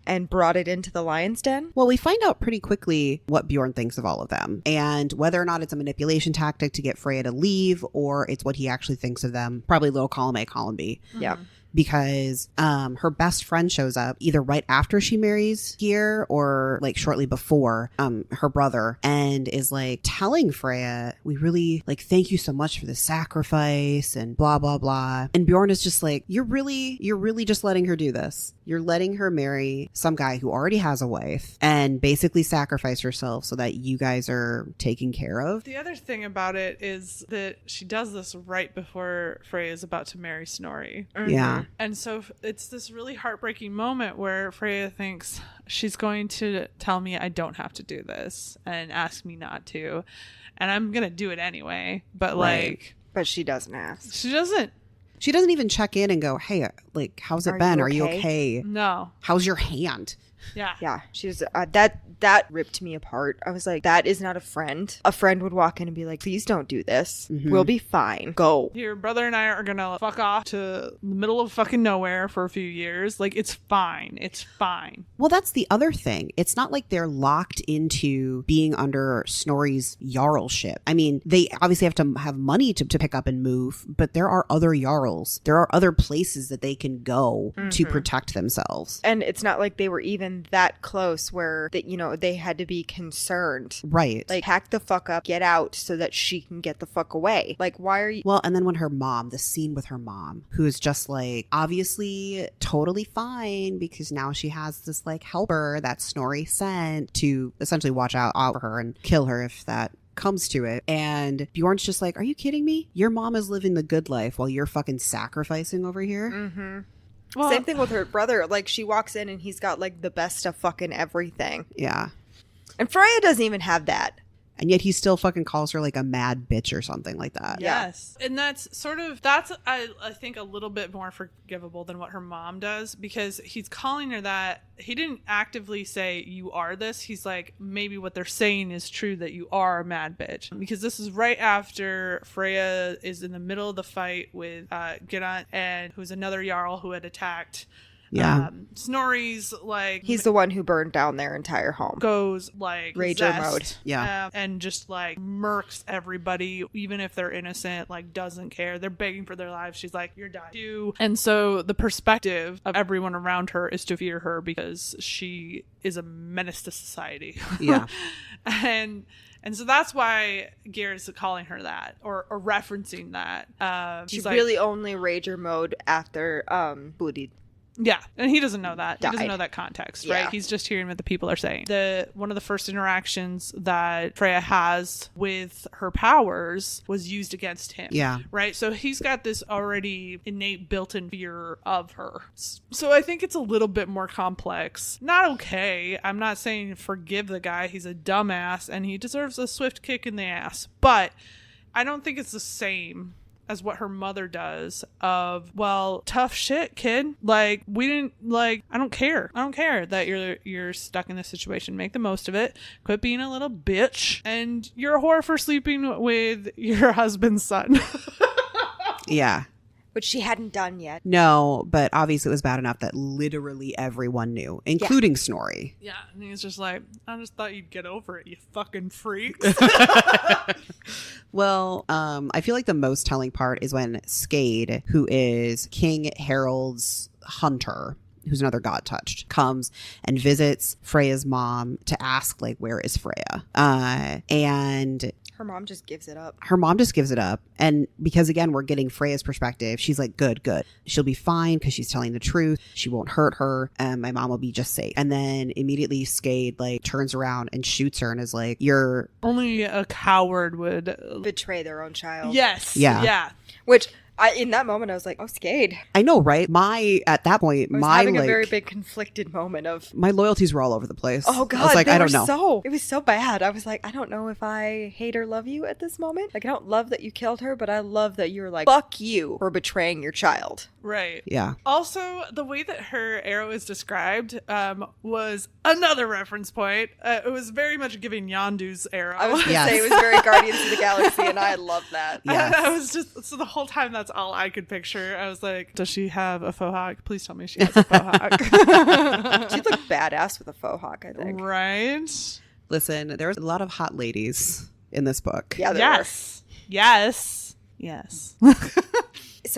And brought it into the lion's den? Well, we find out pretty quickly what Bjorn thinks of all of them, and whether or not it's a manipulation tactic to get Freya to leave, or it's what he actually thinks of them. Probably little column A, column B. Yeah. because her best friend shows up either right after she marries here or like shortly before, her brother, and is like telling Freya, we really like thank you so much for the sacrifice and blah blah blah. And Bjorn is just like, you're really just letting her do this. You're letting her marry some guy who already has a wife and basically sacrifice herself so that you guys are taken care of. The other thing about it is that she does this right before Freya is about to marry Snorri. Yeah. And so it's this really heartbreaking moment where Freya thinks she's going to tell me I don't have to do this and ask me not to. And I'm going to do it anyway. But like... But she doesn't ask. She doesn't. She doesn't even check in and go, hey, like, how's it been? Are you okay? No. How's your hand? Yeah. Yeah. She's that ripped me apart. I was like, that is not a friend. A friend would walk in and be like, please don't do this. We'll be fine. Go. Your brother and I are gonna fuck off to the middle of fucking nowhere for a few years. Like, it's fine. It's fine. Well, that's the other thing. It's not like they're locked into being under Snorri's jarlship. I mean, they obviously have to have money to pick up and move, but there are other jarls. There are other places that they can go to protect themselves. And it's not like they were even that close where that, you know, they had to be concerned. Right. Like, hack the fuck up, get out so that she can get the fuck away. Like, why are you... Well, and then when her mom, the scene with her mom, who is just like obviously totally fine because now she has this like helper that Snorri sent to essentially watch out for her and kill her if that comes to it. And Bjorn's just like, are you kidding me? Your mom is living the good life while you're fucking sacrificing over here. Well, same thing with her brother. Like, she walks in and he's got like the best of fucking everything. Yeah. And Freya doesn't even have that. And yet he still fucking calls her like a mad bitch or something like that. Yes. And that's I think a little bit more forgivable than what her mom does, because he's calling her that. He didn't actively say you are this. He's like, maybe what they're saying is true, that you are a mad bitch, because this is right after Freya is in the middle of the fight with Geraint, and who's another Jarl who had attacked. Yeah. Snorri's like, he's the one who burned down their entire home. Goes like Rager possessed, mode. Yeah. And just like murks everybody, even if they're innocent, like doesn't care. They're begging for their lives. She's like, you're dying too. And so the perspective of everyone around her is to fear her because she is a menace to society. Yeah. And so that's why Garrett's calling her that, or referencing that. She really only Rager mode after Bloodied. Yeah, and he doesn't know that. Died. He doesn't know that context, Yeah. right? He's just hearing what the people are saying. One of the first interactions that Freya has with her powers was used against him. Yeah. Right? So he's got this already innate built-in fear of her. So I think it's a little bit more complex. Not okay. I'm not saying forgive the guy. He's a dumbass and he deserves a swift kick in the ass. But I don't think it's the same as what her mother does of, well, tough shit, kid. Like, we didn't, like, I don't care that you're stuck in this situation. Make the most of it. Quit being a little bitch. And you're a whore for sleeping with your husband's son. Yeah. Which she hadn't done yet. No, but obviously it was bad enough that literally everyone knew, including Snorri. Yeah, and he's just like, I just thought you'd get over it, you fucking freaks. Well, I feel like the most telling part is when Skade, who is King Harold's hunter, who's another god touched, comes and visits Freya's mom to ask, like, where is Freya? And her mom just gives it up. And because, again, we're getting Freya's perspective, she's like, good. She'll be fine because she's telling the truth. She won't hurt her. And my mom will be just safe. And then immediately Skade, like, turns around and shoots her and is like, you're... Only a coward would... betray their own child. Yes. Yeah. Which... in that moment, I was like, oh, Skade. I know, right? At that point, I was having a very big conflicted moment of... my loyalties were all over the place. Oh, God. I was like, I don't know. It was so bad. I was like, I don't know if I hate or love you at this moment. Like, I don't love that you killed her, but I love that you're like, fuck you for betraying your child. Right. Yeah. Also, the way that her arrow is described was another reference point. It was very much giving Yondu's arrow. I was going to say it was very Guardians of the Galaxy, and I love that. Yes. I was just, so the whole time that's all I could picture. I was like, does she have a faux hawk? Please tell me she has a faux hawk. She'd look badass with a faux hawk, I think. Right? Listen, there was a lot of hot ladies in this book. Yeah, there Yes.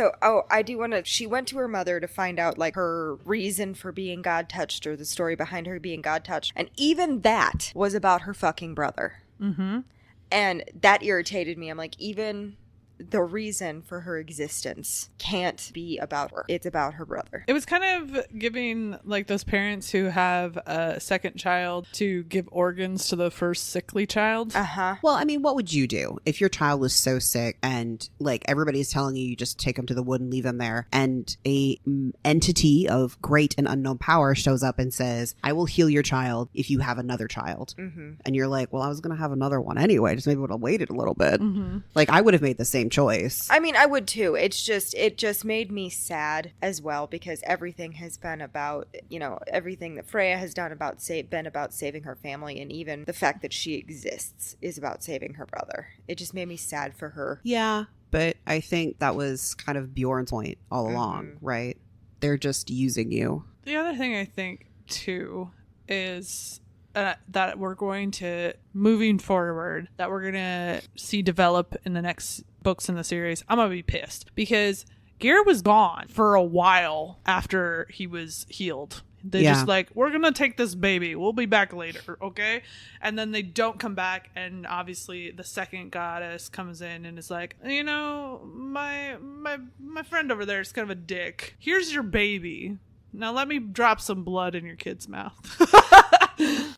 I do want to, she went to her mother to find out like her reason for being God touched, or the story behind her being God touched. And even that was about her fucking brother. Mm-hmm. And that irritated me. I'm like, even the reason for her existence can't be about her. It's about her brother. It was kind of giving like those parents who have a second child to give organs to the first sickly child. Uh-huh. Well, I mean, what would you do if your child was so sick and like everybody's telling you just take them to the wood and leave them there, and a entity of great and unknown power shows up and says, I will heal your child if you have another child. Mm-hmm. And you're like, well, I was going to have another one anyway. Just maybe would have waited a little bit. Mm-hmm. Like I would have made the same choice. I mean, I would too. It just made me sad as well, because everything has been about, everything that Freya has done been about saving her family, and even the fact that she exists is about saving her brother. It just made me sad for her. Yeah, but I think that was kind of Bjorn's point all along, right? They're just using you. The other thing I think too is that we're going to, moving forward, that we're going to see develop in the next books in the series. I'm going to be pissed because Gear was gone for a while after he was healed. They just like, we're going to take this baby. We'll be back later, okay? And then they don't come back, and obviously the second goddess comes in and is like, my friend over there is kind of a dick. Here's your baby. Now let me drop some blood in your kid's mouth.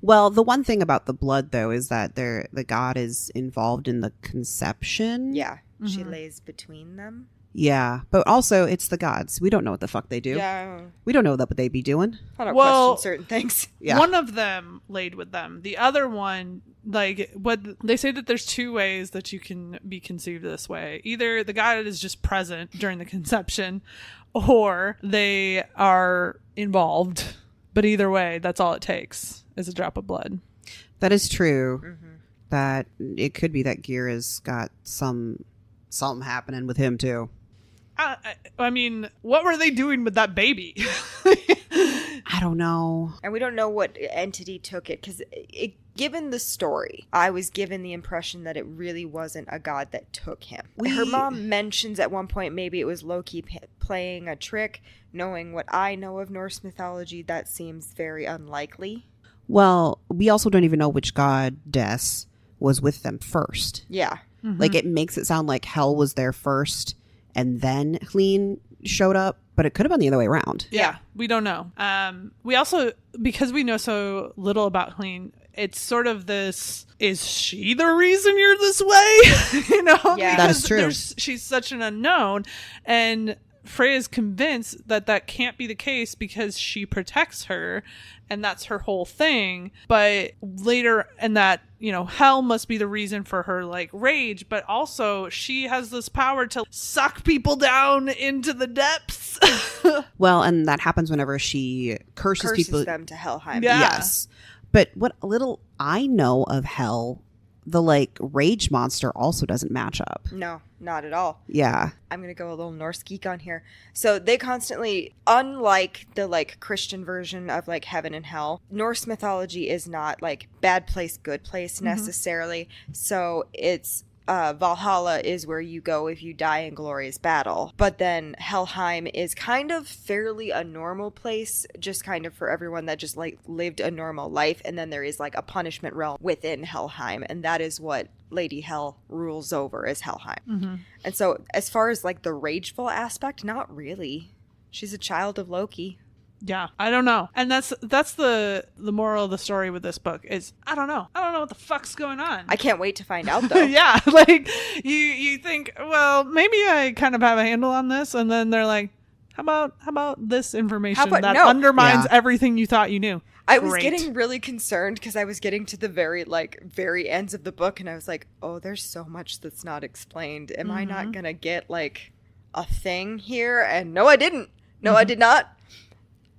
Well, the one thing about the blood, though, is that the god is involved in the conception. Yeah, she lays between them. Yeah, but also it's the gods. We don't know what the fuck they do. Yeah. We don't know what they be doing. I don't question certain things. Yeah. One of them laid with them. The other one, like, what they say that there's two ways that you can be conceived this way. Either the god is just present during the conception, or they are involved. But either way, that's all it takes is a drop of blood. That is true. Mm-hmm. That it could be that Gear has got something happening with him too. I mean, what were they doing with that baby? I don't know. And we don't know what entity took it, because given the story, I was given the impression that it really wasn't a god that took him. Her mom mentions at one point maybe it was Loki playing a trick. Knowing what I know of Norse mythology, that seems very unlikely. Well, we also don't even know which goddess was with them first. Yeah. Mm-hmm. Like, it makes it sound like Hel was there first and then Hlin showed up, but it could have been the other way around. Yeah, we don't know. We also, because we know so little about Hlin, it's sort of this, is she the reason you're this way? Yeah. That is true. She's such an unknown, and Freya's convinced that can't be the case because she protects her, and that's her whole thing. But later, and that, Hel must be the reason for her like rage, but also she has this power to suck people down into the depths. Well, and that happens whenever she curses people. them to Helheim. Yeah. Yes. But what little I know of Hel, the like rage monster also doesn't match up. No, not at all. Yeah. I'm going to go a little Norse geek on here. So they constantly, unlike the like Christian version of like heaven and hell, Norse mythology is not like bad place, good place necessarily. So it's Valhalla is where you go if you die in glorious battle. But then Helheim is kind of fairly a normal place, just kind of for everyone that just like lived a normal life. And then there is like a punishment realm within Helheim. And that is what Lady Hel rules over, is Helheim. Mm-hmm. And so as far as like the rageful aspect, not really. She's a child of Loki. Yeah, I don't know. And that's the moral of the story with this book is I don't know what the fuck's going on. I can't wait to find out though. Yeah, like you think, well, maybe I kind of have a handle on this, and then they're like, how about this information that undermines everything you thought you knew. I was getting really concerned because I was getting to the very ends of the book, and I was like, oh, there's so much that's not explained. Am I not gonna get like a thing here? And no, I didn't. No, I did not.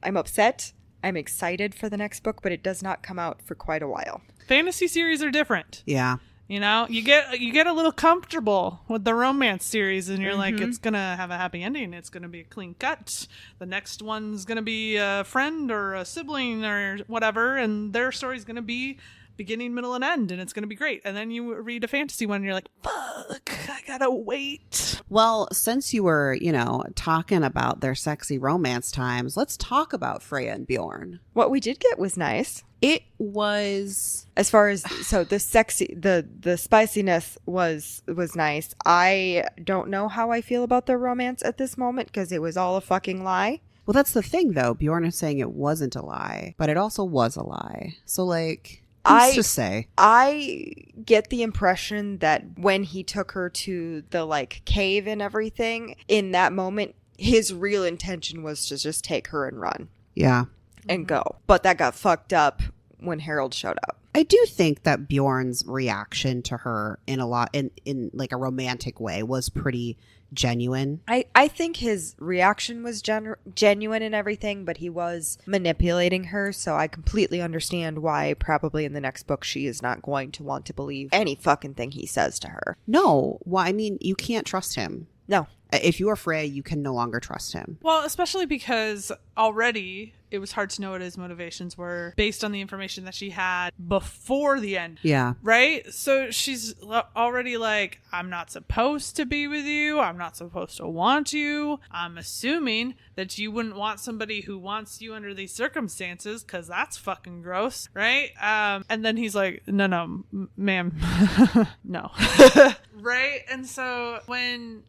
I'm upset. I'm excited for the next book, but it does not come out for quite a while. Fantasy series are different. Yeah. You get a little comfortable with the romance series, and you're like, it's gonna have a happy ending. It's gonna be a clean cut. The next one's gonna be a friend or a sibling or whatever, and their story's gonna be beginning, middle, and end, and it's going to be great. And then you read a fantasy one and you're like, fuck, I gotta wait. Well, since you were, talking about their sexy romance times, let's talk about Freya and Bjorn. What we did get was nice. It was, as far as, so the sexy, the spiciness was nice. I don't know how I feel about their romance at this moment because it was all a fucking lie. well, that's the thing though. Bjorn is saying it wasn't a lie, but it also was a lie. So like, who's to say? I get the impression that when he took her to the like cave and everything, in that moment, his real intention was to just take her and run. Yeah. And go. But that got fucked up when Harold showed up. I do think that Bjorn's reaction to her in like a romantic way was pretty genuine. I think his reaction was genuine and everything, but he was manipulating her, so I completely understand why probably in the next book she is not going to want to believe any fucking thing he says to her. No. Well, I mean, you can't trust him. No. If you are Freya, you can no longer trust him. Well, especially because already it was hard to know what his motivations were based on the information that she had before the end. Yeah. Right? So she's already like, I'm not supposed to be with you. I'm not supposed to want you. I'm assuming that you wouldn't want somebody who wants you under these circumstances because that's fucking gross. Right? And then he's like, no, ma'am. No. Right? And so when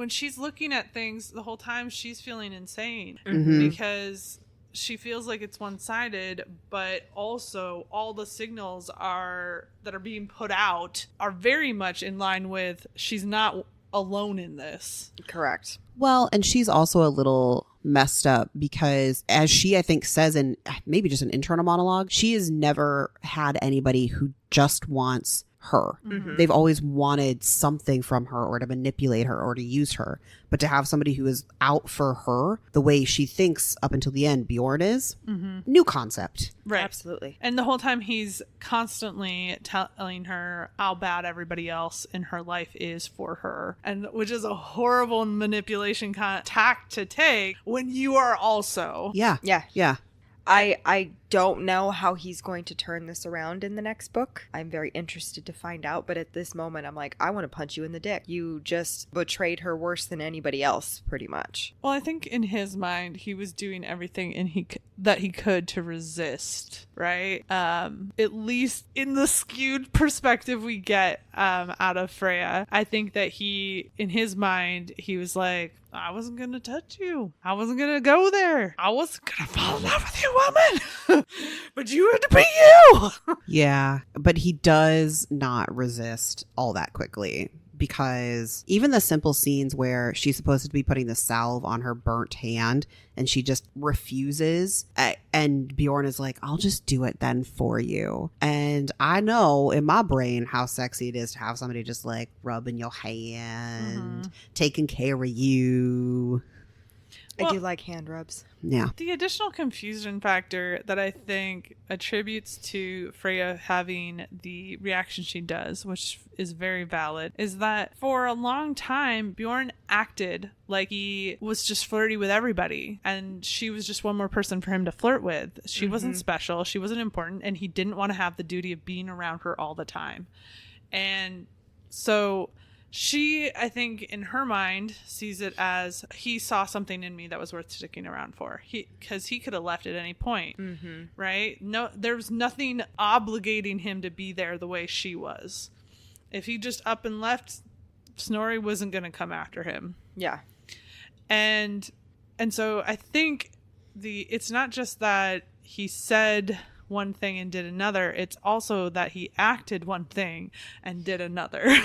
she's looking at things the whole time, she's feeling insane because she feels like it's one-sided, but also all the signals that are being put out are very much in line with she's not alone in this. Correct. Well, and she's also a little messed up because, as she, I think, says in maybe just an internal monologue, she has never had anybody who just wants her. Mm-hmm. They've always wanted something from her or to manipulate her or to use her. But to have somebody who is out for her the way she thinks up until the end Bjorn is, new concept. Right. Absolutely. And the whole time he's constantly telling her how bad everybody else in her life is for her. And which is a horrible manipulation tack to take when you are also. Yeah. I don't know how he's going to turn this around in the next book. I'm very interested to find out, but at this moment I'm like, I want to punch you in the dick. You just betrayed her worse than anybody else, pretty much. Well, I think in his mind he was doing everything that he could to resist, right? At least in the skewed perspective we get out of Freya, I think that in his mind he was like, I wasn't going to touch you. I wasn't going to go there. I wasn't going to fall in love with you, woman. But you had to be you. Yeah, but he does not resist all that quickly, because even the simple scenes where she's supposed to be putting the salve on her burnt hand and she just refuses, and Bjorn is like, I'll just do it then for you. And I know in my brain how sexy it is to have somebody just like rubbing your hand, taking care of you. I do like hand rubs. Yeah. The additional confusion factor that I think attributes to Freya having the reaction she does, which is very valid, is that for a long time, Bjorn acted like he was just flirty with everybody. And she was just one more person for him to flirt with. She wasn't special. She wasn't important. And he didn't want to have the duty of being around her all the time. And so she, I think, in her mind, sees it as he saw something in me that was worth sticking around for. Because he could have left at any point, right? No, there was nothing obligating him to be there the way she was. If he just up and left, Snorri wasn't going to come after him. Yeah. And so I think it's not just that he said one thing and did another, it's also that he acted one thing and did another.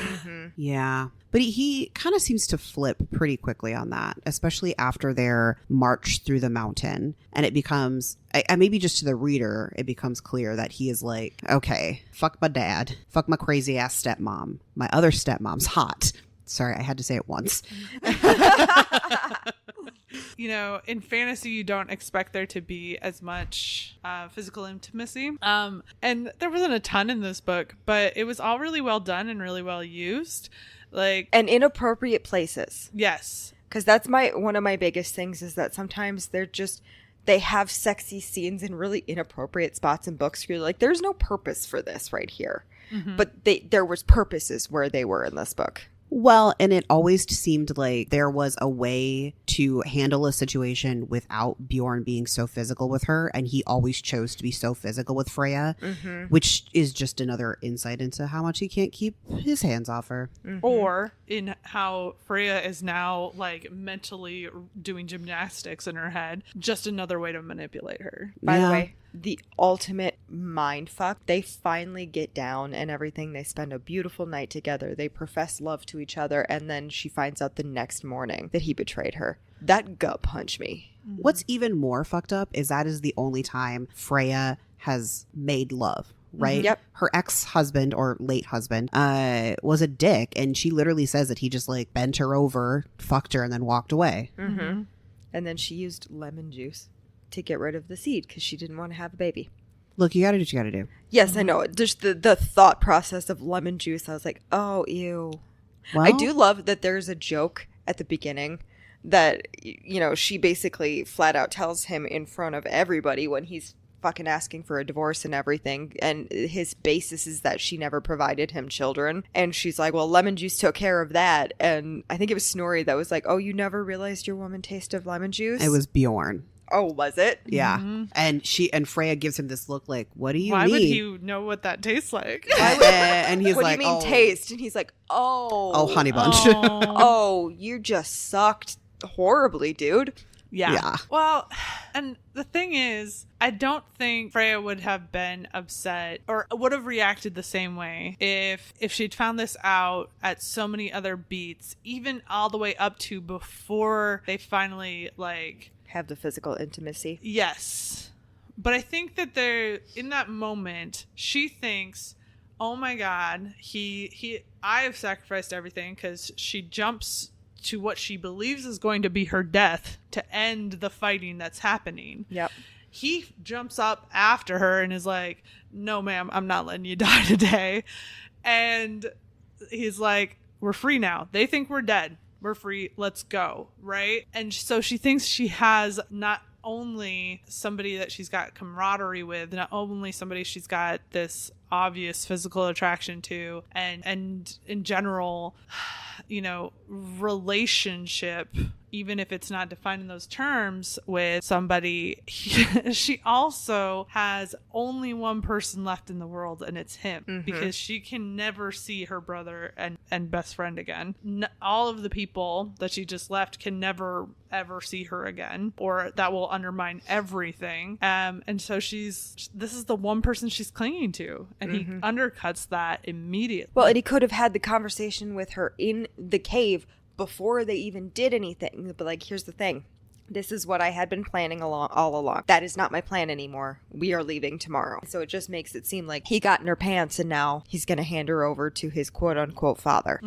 Yeah, but he kind of seems to flip pretty quickly on that, especially after their march through the mountain, and it becomes, maybe just to the reader, it becomes clear that he is like, okay, fuck my dad, fuck my crazy ass stepmom, my other stepmom's hot. Sorry, I had to say it once. You know, in fantasy, you don't expect there to be as much physical intimacy. And there wasn't a ton in this book, but it was all really well done and really well used. And in appropriate places. Yes. Because that's one of my biggest things is that sometimes they have sexy scenes in really inappropriate spots in books. You're like, there's no purpose for this right here. But there was purposes where they were in this book. Well, and it always seemed like there was a way to handle a situation without Bjorn being so physical with her, and he always chose to be so physical with Freya, which is just another insight into how much he can't keep his hands off her. Or in how Freya is now like mentally doing gymnastics in her head, just another way to manipulate her. By the way, the ultimate mind fuck. They finally get down and everything. They spend a beautiful night together. They profess love to each other, and then she finds out the next morning that he betrayed her. That gut punched me. What's even more fucked up is that is the only time Freya has made love. Right? Yep. Her ex-husband or late husband was a dick, and she literally says that he just like bent her over, fucked her, and then walked away. And then she used lemon juice to get rid of the seed because she didn't want to have a baby. Look, you gotta do what you gotta do. Yes, I know. Just the thought process of lemon juice, I was like, oh, ew. Well, I do love that there's a joke at the beginning that, you know, she basically flat out tells him in front of everybody when he's fucking asking for a divorce and everything, and his basis is that she never provided him children, and she's like, well, lemon juice took care of that. And I think it was Snorri that was like, oh, you never realized your woman tasted lemon juice? It was Bjorn. Oh, was it? Yeah. And Freya gives him this look like, what do you Why mean? would he know what that tastes like? And he's What like, do you mean taste? And he's like, oh honey bunch. oh, you just sucked horribly, dude. Yeah. Well, and the thing is, I don't think Freya would have been upset or would have reacted the same way if she'd found this out at so many other beats, even all the way up to before they finally like Have the physical intimacy. Yes. But I think that they're in that moment, she thinks, oh my God, I have sacrificed everything, because she jumps to what she believes is going to be her death to end the fighting that's happening. Yep. He jumps up after her and is like, no, ma'am, I'm not letting you die today. And he's like, we're free now. They think we're dead. We're free. Let's go. Right. And so she thinks she has not only somebody that she's got camaraderie with, not only somebody she's got this obvious physical attraction to, and in general, you know, relationship, even if it's not defined in those terms, with somebody. She also has only one person left in the world, and it's him, because she can never see her brother and best friend again. All of the people that she just left can never ever see her again, or that will undermine everything. And so this is the one person she's clinging to, and he undercuts that immediately. Well, and he could have had the conversation with her in the cave before they even did anything. But like, here's the thing. This is what I had been planning all along. That is not my plan anymore. We are leaving tomorrow. So it just makes it seem like he got in her pants and now he's going to hand her over to his quote unquote father.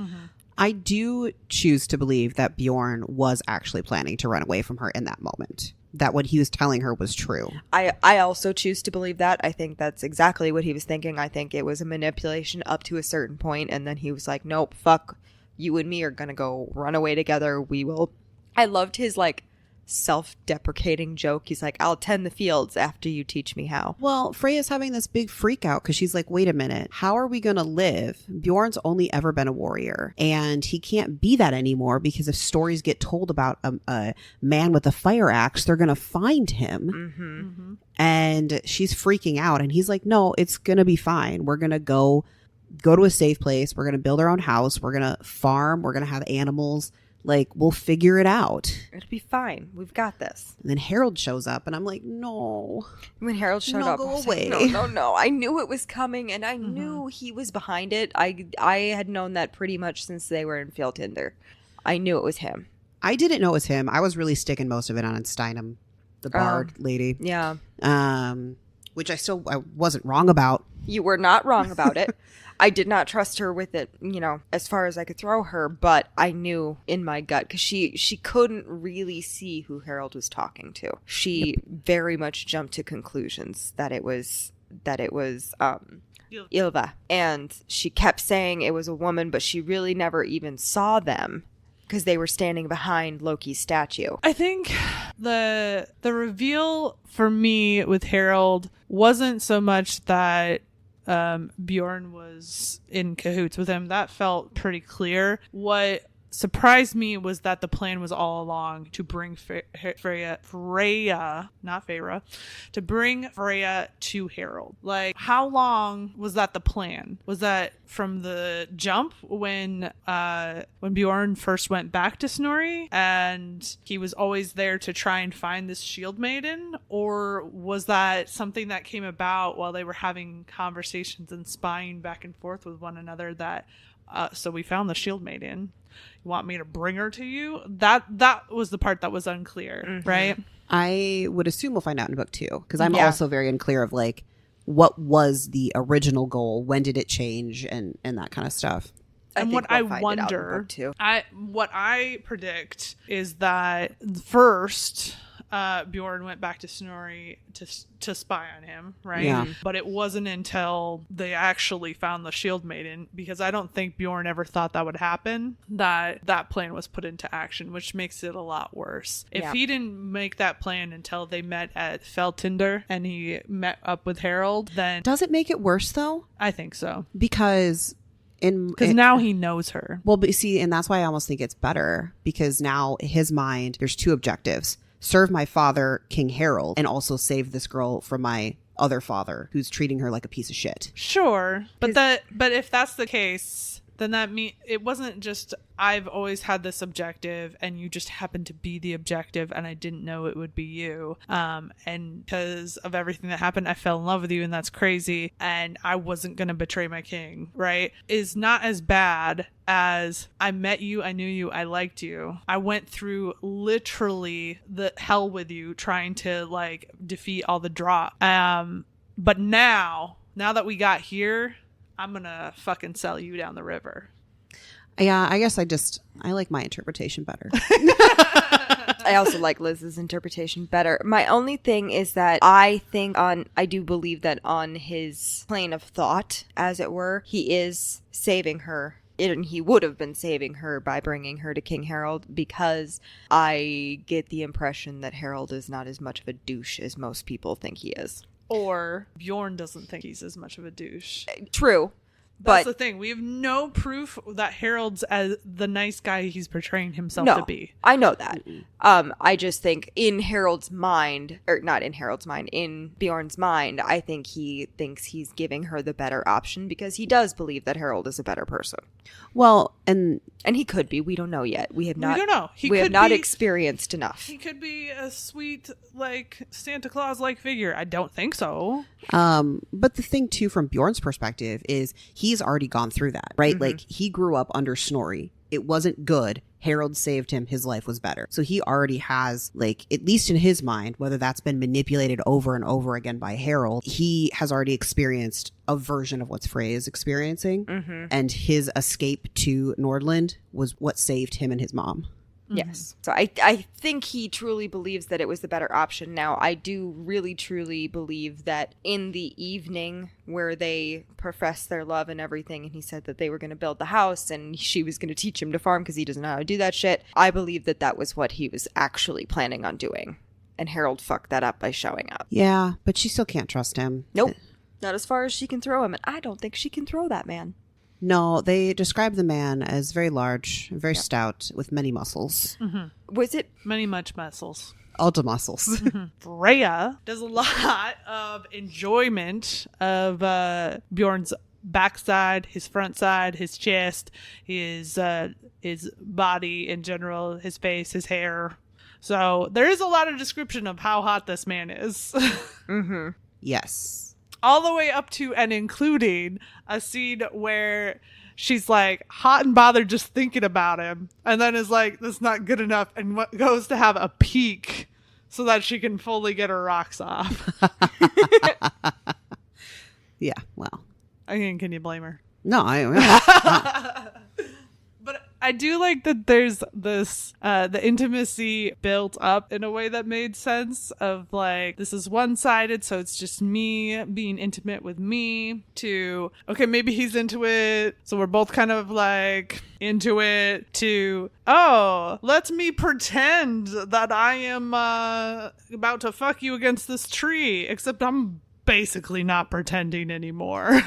I do choose to believe that Bjorn was actually planning to run away from her in that moment. That what he was telling her was true. I also choose to believe that. I think that's exactly what he was thinking. I think it was a manipulation up to a certain point, and then he was like, nope, fuck, you and me are gonna go run away together. We will. I loved his like self-deprecating joke. He's like, I'll tend the fields after you teach me how. Well, Freya's having this big freak out because she's like, wait a minute, how are we gonna live? Bjorn's only ever been a warrior, and he can't be that anymore, because if stories get told about a man with a fire axe, they're gonna find him. And she's freaking out, and he's like, no, it's gonna be fine. We're gonna go to a safe place. We're gonna build our own house. We're gonna farm. We're gonna have animals. Like, we'll figure it out. It'll be fine. We've got this. And then Harold shows up, and I'm like, no. When Harold showed up, go I was away. like, no. I knew it was coming, and I knew he was behind it. I had known that pretty much since they were in Fjelltinder. I knew it was him. I didn't know it was him. I was really sticking most of it on Steinem, the bard lady. Yeah. Which I wasn't wrong about. You were not wrong about it. I did not trust her with it, you know, as far as I could throw her, but I knew in my gut, because she couldn't really see who Harold was talking to. She very much jumped to conclusions that it was Ylva. And she kept saying it was a woman, but she really never even saw them. because they were standing behind Loki's statue. I think the reveal for me with Harold wasn't so much that Bjorn was in cahoots with him. That felt pretty clear. What surprised me was that the plan was all along to bring Freya, not Feyre, to bring Freya to Harold. Like, how long was that the plan? Was that from the jump when Bjorn first went back to Snorri and he was always there to try and find this shield maiden? Or was that something that came about while they were having conversations and spying back and forth with one another that so we found the shield maiden. You want me to bring her to you? That was the part that was unclear, right? I would assume we'll find out in book 2, because I'm also very unclear of like what was the original goal, when did it change, and that kind of stuff. And what I wonder, what I predict is that first Bjorn went back to Snorri to spy on him, right? Yeah. But it wasn't until they actually found the shield maiden, because I don't think Bjorn ever thought that would happen, that plan was put into action, which makes it a lot worse. If he didn't make that plan until they met at Feltinder and he met up with Harold, then... Does it make it worse, though? I think so. Because now he knows her. Well, but see, and that's why I almost think it's better, because now in his mind, there's 2 objectives. Serve my father, King Harold, and also save this girl from my other father, who's treating her like a piece of shit. Sure. But if that's the case, then that means it wasn't just I've always had this objective and you just happen to be the objective and I didn't know it would be you. And because of everything that happened, I fell in love with you and that's crazy. And I wasn't going to betray my king, right? Is not as bad as I met you, I knew you, I liked you. I went through literally the hell with you trying to like defeat all the drop. But now that we got here, I'm gonna fucking sell you down the river. Yeah, I guess I like my interpretation better. I also like Liz's interpretation better. My only thing is that I do believe that on his plane of thought, as it were, he is saving her. And he would have been saving her by bringing her to King Harold, because I get the impression that Harold is not as much of a douche as most people think he is. Or Bjorn doesn't think he's as much of a douche. True. That's the thing. We have no proof that Harold's as the nice guy he's portraying himself to be. I know that. I just think in Harold's mind, or not in Harold's mind, in Bjorn's mind, I think he thinks he's giving her the better option because he does believe that Harold is a better person. Well, and he could be. We don't know yet. We have not. We don't know. We have not experienced enough. He could be a sweet, like Santa Claus-like figure. I don't think so. But the thing too, from Bjorn's perspective, is he's already gone through that, right? Mm-hmm. Like he grew up under Snorri. It wasn't good. Harold saved him. His life was better. So he already has, like, at least in his mind, whether that's been manipulated over and over again by Harold, he has already experienced a version of what Freya is experiencing. Mm-hmm. And his escape to Nordland was what saved him and his mom. Yes. So I think he truly believes that it was the better option. Now, I do really, truly believe that in the evening where they professed their love and everything, and he said that they were going to build the house and she was going to teach him to farm because he doesn't know how to do that shit, I believe that that was what he was actually planning on doing. And Harold fucked that up by showing up. Yeah, but she still can't trust him. Nope. Not as far as she can throw him. And I don't think she can throw that man. No, they describe the man as very large, very stout, with many muscles. Mm-hmm. Was it? Much muscles. All the muscles. Mm-hmm. Freya does a lot of enjoyment of Bjorn's backside, his front side, his chest, his body in general, his face, his hair. So there is a lot of description of how hot this man is. Mm-hmm. Yes. All the way up to and including a scene where she's like hot and bothered just thinking about him, and then is like, that's not good enough, and goes to have a peek so that she can fully get her rocks off. Yeah, well. I mean, can you blame her? No, But I do like that there's this, the intimacy built up in a way that made sense of like, this is one-sided, so it's just me being intimate with me, to, okay, maybe he's into it, so we're both kind of like into it, to, oh, let me pretend that I am about to fuck you against this tree, except I'm basically not pretending anymore.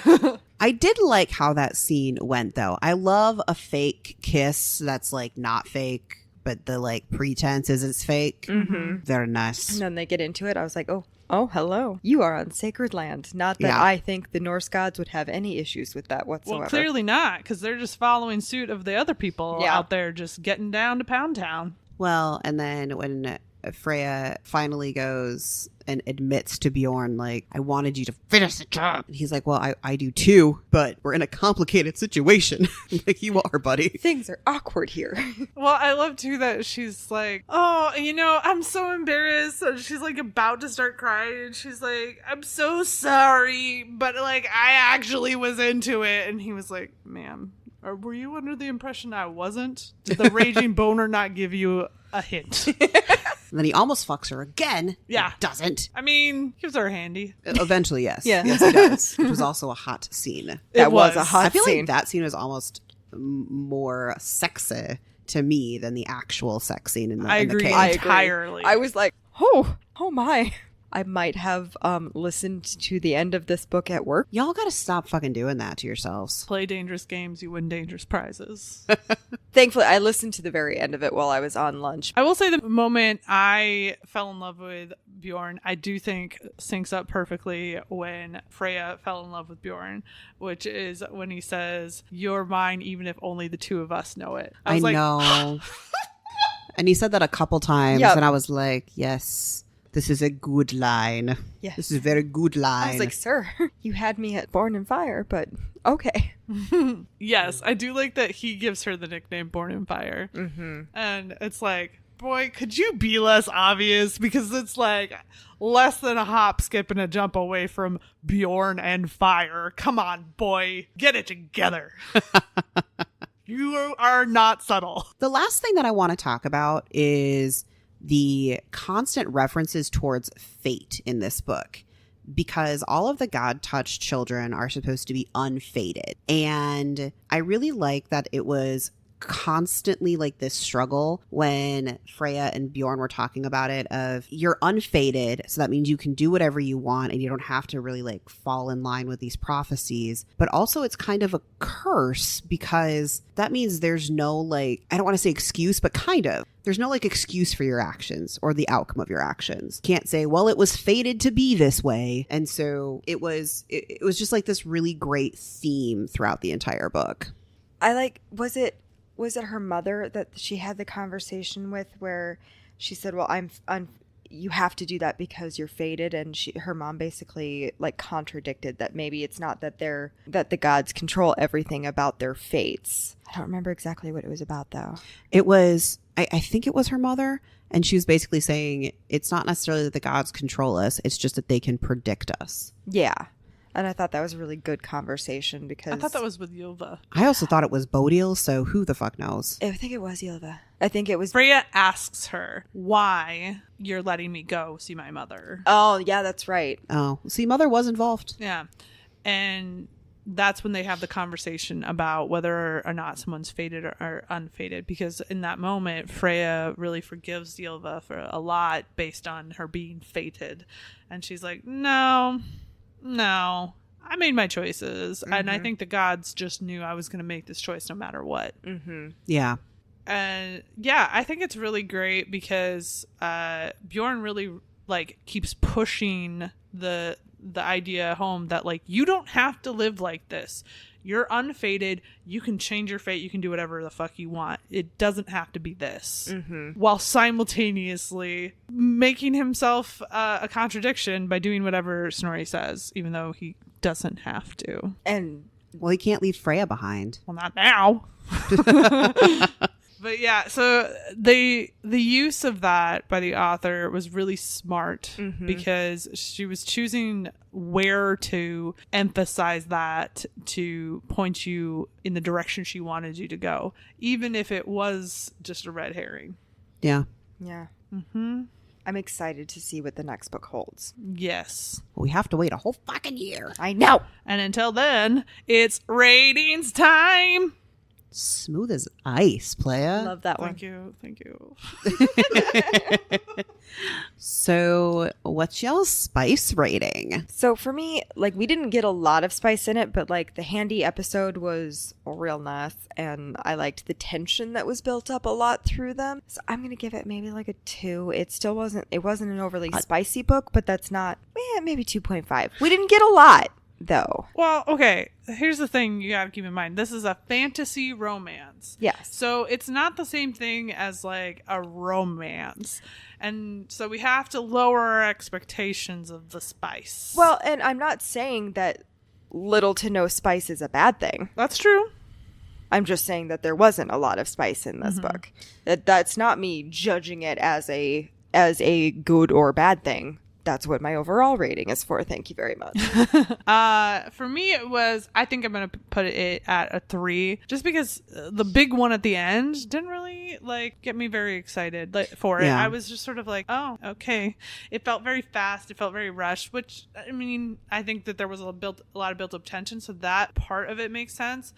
I did like how that scene went, though. I love a fake kiss that's like not fake, but the like pretense is it's fake. Mm-hmm. Very nice. And then they get into it. I was like, oh, hello. You are on sacred land. Not that I think the Norse gods would have any issues with that whatsoever. Well, clearly not, because they're just following suit of the other people out there just getting down to Pound Town. Well, and then when Freya finally goes and admits to Bjorn, like, I wanted you to finish the job. And he's like, well, I do too, but we're in a complicated situation. Like, you are, buddy. Things are awkward here. Well, I love too that she's like, oh, I'm so embarrassed. And she's like about to start crying. And she's like, I'm so sorry, but like, I actually was into it. And he was like, ma'am, or were you under the impression I wasn't? Did the raging boner not give you a hint? And then he almost fucks her again. Yeah. Doesn't. I mean, gives her a handy. Eventually, yes. Yeah. Yes, he does. Which was also a hot scene. That was a hot I feel scene. like that scene was almost more sexy to me than the actual sex scene in the, I in the agree cave. entirely. I was like, oh my. I might have listened to the end of this book at work. Y'all gotta stop fucking doing that to yourselves. Play dangerous games, you win dangerous prizes. Thankfully, I listened to the very end of it while I was on lunch. I will say the moment I fell in love with Bjorn, I do think syncs up perfectly when Freya fell in love with Bjorn, which is when he says, "You're mine even if only the two of us know it." I was like, know. And he said that a couple times, Yep. and I was like, yes, this is a good line. Yes. This is a very good line. I was like, sir, you had me at Born in Fire, but okay. yes, I do like that he gives her the nickname Born in Fire. Mm-hmm. And it's like, boy, could you be less obvious? Because it's like less than a hop, skip, and a jump away from Bjorn and Fire. Come on, boy. Get it together. You are not subtle. The last thing that I want to talk about is the constant references towards fate in this book, because all of the God-touched children are supposed to be unfated. And I really like that it was constantly like this struggle when Freya and Bjorn were talking about it of, you're unfated, so that means you can do whatever you want and you don't have to really like fall in line with these prophecies. But also it's kind of a curse, because that means there's no like, I don't want to say excuse, but kind of, there's no like excuse for your actions or the outcome of your actions. Can't say, well, it was fated to be this way. And so it was just like this really great theme throughout the entire book. I like, was it her mother that she had the conversation with where she said, well, I'm you have to do that because you're fated, and her mom basically like contradicted that maybe it's not that the gods control everything about their fates. I don't remember exactly what it was about though. It was, I think it was her mother, and she was basically saying it's not necessarily that the gods control us, it's just that they can predict us. Yeah. And I thought that was a really good conversation because I thought that was with Ylva. I also thought it was Bodil, so who the fuck knows? I think it was Ylva. I think it was Freya asks her why you're letting me go see my mother. Oh, yeah, that's right. Oh, see, mother was involved. Yeah. And that's when they have the conversation about whether or not someone's fated or unfated, because in that moment Freya really forgives Ylva for a lot based on her being fated, and she's like, no, I made my choices. Mm-hmm. And I think the gods just knew I was going to make this choice no matter what. Mm-hmm. Yeah. And yeah, I think it's really great because Bjorn really like keeps pushing the idea home that like, you don't have to live like this. You're unfated. You can change your fate. You can do whatever the fuck you want. It doesn't have to be this. Mm-hmm. While simultaneously making himself a contradiction by doing whatever Snorri says, even though he doesn't have to. And well, he can't leave Freya behind. Well, not now. But yeah, so the use of that by the author was really smart because she was choosing where to emphasize that to point you in the direction she wanted you to go, even if it was just a red herring. Yeah. Yeah. I'm excited to see what the next book holds. Yes. We have to wait a whole fucking year. I know. And until then, it's ratings time. Smooth as ice, playa. Love that one. Thank you. So, what's y'all's spice rating? So for me, like, we didn't get a lot of spice in it, but like the handy episode was real nice, and I liked the tension that was built up a lot through them. So I'm gonna give it maybe like a 2. It still wasn't an overly spicy book, but that's not maybe 2.5. We didn't get a lot though. Well, okay. Here's the thing you got to keep in mind. This is a fantasy romance. Yes. So it's not the same thing as like a romance. And so we have to lower our expectations of the spice. Well, and I'm not saying that little to no spice is a bad thing. That's true. I'm just saying that there wasn't a lot of spice in this book. That's not me judging it as a good or bad thing. That's what my overall rating is for. Thank you very much. For me, it was, I think I'm going to put it at a 3, just because the big one at the end didn't really like get me very excited for it. Yeah. I was just sort of like, oh, okay. It felt very fast. It felt very rushed, which, I mean, I think that there was a lot of built up tension. So that part of it makes sense.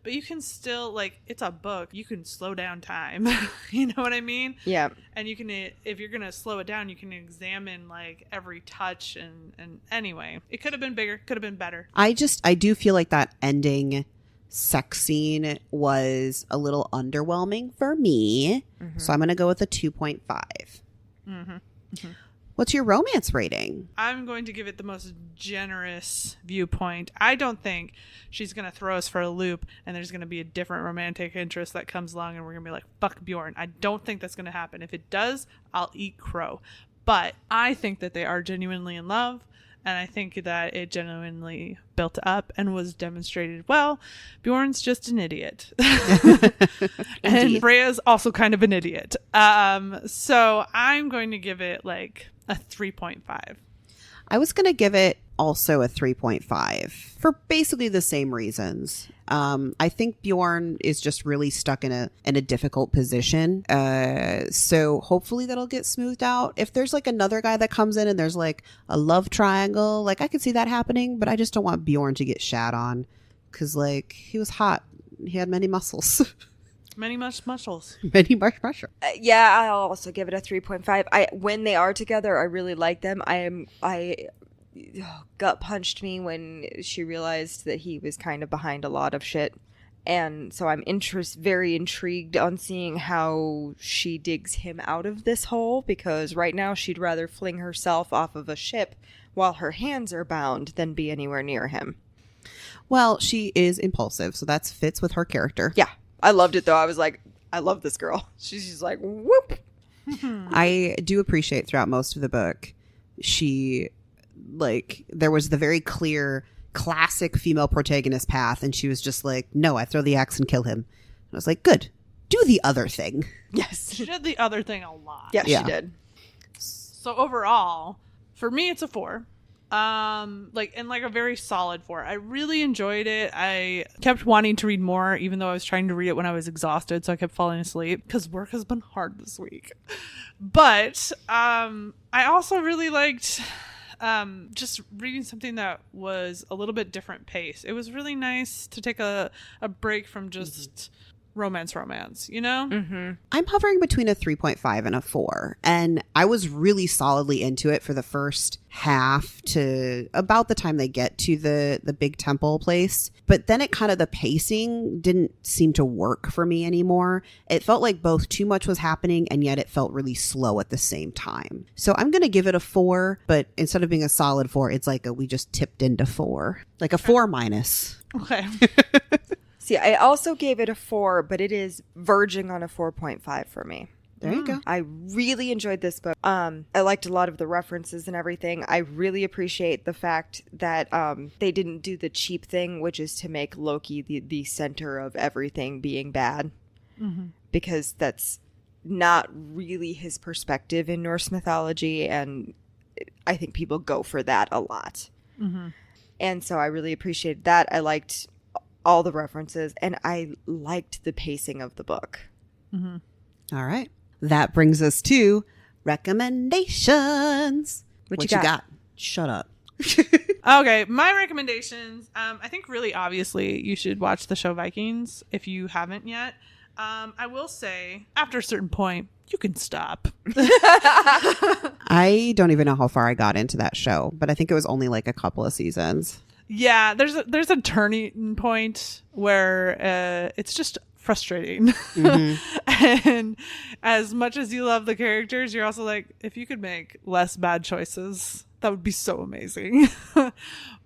But you can still, like, it's a book. You can slow down time. You know what I mean? Yeah. And you can, if you're going to slow it down, you can examine, like, every touch. And anyway, it could have been bigger, could have been better. I do feel like that ending sex scene was a little underwhelming for me. So I'm going to go with a 2.5. What's your romance rating? I'm going to give it the most generous viewpoint. I don't think she's going to throw us for a loop and there's going to be a different romantic interest that comes along and we're going to be like, fuck Bjorn. I don't think that's going to happen. If it does, I'll eat crow. But I think that they are genuinely in love. And I think that it genuinely built up and was demonstrated. Well, Bjorn's just an idiot. And Freya's also kind of an idiot. So I'm going to give it like a 3.5. I was going to give it also a 3.5 for basically the same reasons. I think Bjorn is just really stuck in a difficult position. So hopefully that'll get smoothed out. If there's like another guy that comes in and there's like a love triangle, like I could see that happening, but I just don't want Bjorn to get shat on because like he was hot. He had many muscles. Many muscles. Many mushrooms. Yeah, I'll also give it a 3.5. When they are together, I really like them. Gut punched me when she realized that he was kind of behind a lot of shit. And so I'm very intrigued on seeing how she digs him out of this hole, because right now she'd rather fling herself off of a ship while her hands are bound than be anywhere near him. Well, she is impulsive, so that fits with her character. Yeah. I loved it, though. I was like, I love this girl. She's just like, whoop. I do appreciate throughout most of the book, there was the very clear classic female protagonist path, and she was just like, no, I throw the axe and kill him. And I was like, good. Do the other thing. Yes. She did the other thing a lot. Yes, Yeah. she did. So overall, for me, it's a 4. A very solid 4. I really enjoyed it. I kept wanting to read more, even though I was trying to read it when I was exhausted, so I kept falling asleep because work has been hard this week. But I also really liked just reading something that was a little bit different pace. It was really nice to take a break from just romance, you know? Mm-hmm. I'm hovering between a 3.5 and a 4. And I was really solidly into it for the first half to about the time they get to the big temple place. But then the pacing didn't seem to work for me anymore. It felt like both too much was happening and yet it felt really slow at the same time. So I'm going to give it a 4, but instead of being a solid 4, it's like we just tipped into 4. Like a 4 minus. Okay. See, I also gave it a 4, but it is verging on a 4.5 for me. There you go. I really enjoyed this book. I liked a lot of the references and everything. I really appreciate the fact that they didn't do the cheap thing, which is to make Loki the center of everything being bad. because that's not really his perspective in Norse mythology, and I think people go for that a lot. Mm-hmm. And so I really appreciated that. I liked all the references, and I liked the pacing of the book. Mm-hmm. All right. That brings us to recommendations. What you got? Shut up. Okay, my recommendations. I think really obviously you should watch the show Vikings if you haven't yet. I will say, after a certain point, you can stop. I don't even know how far I got into that show, but I think it was only like a couple of seasons. Yeah, there's a turning point where it's just frustrating. Mm-hmm. And as much as you love the characters, you're also like, if you could make less bad choices, that would be so amazing.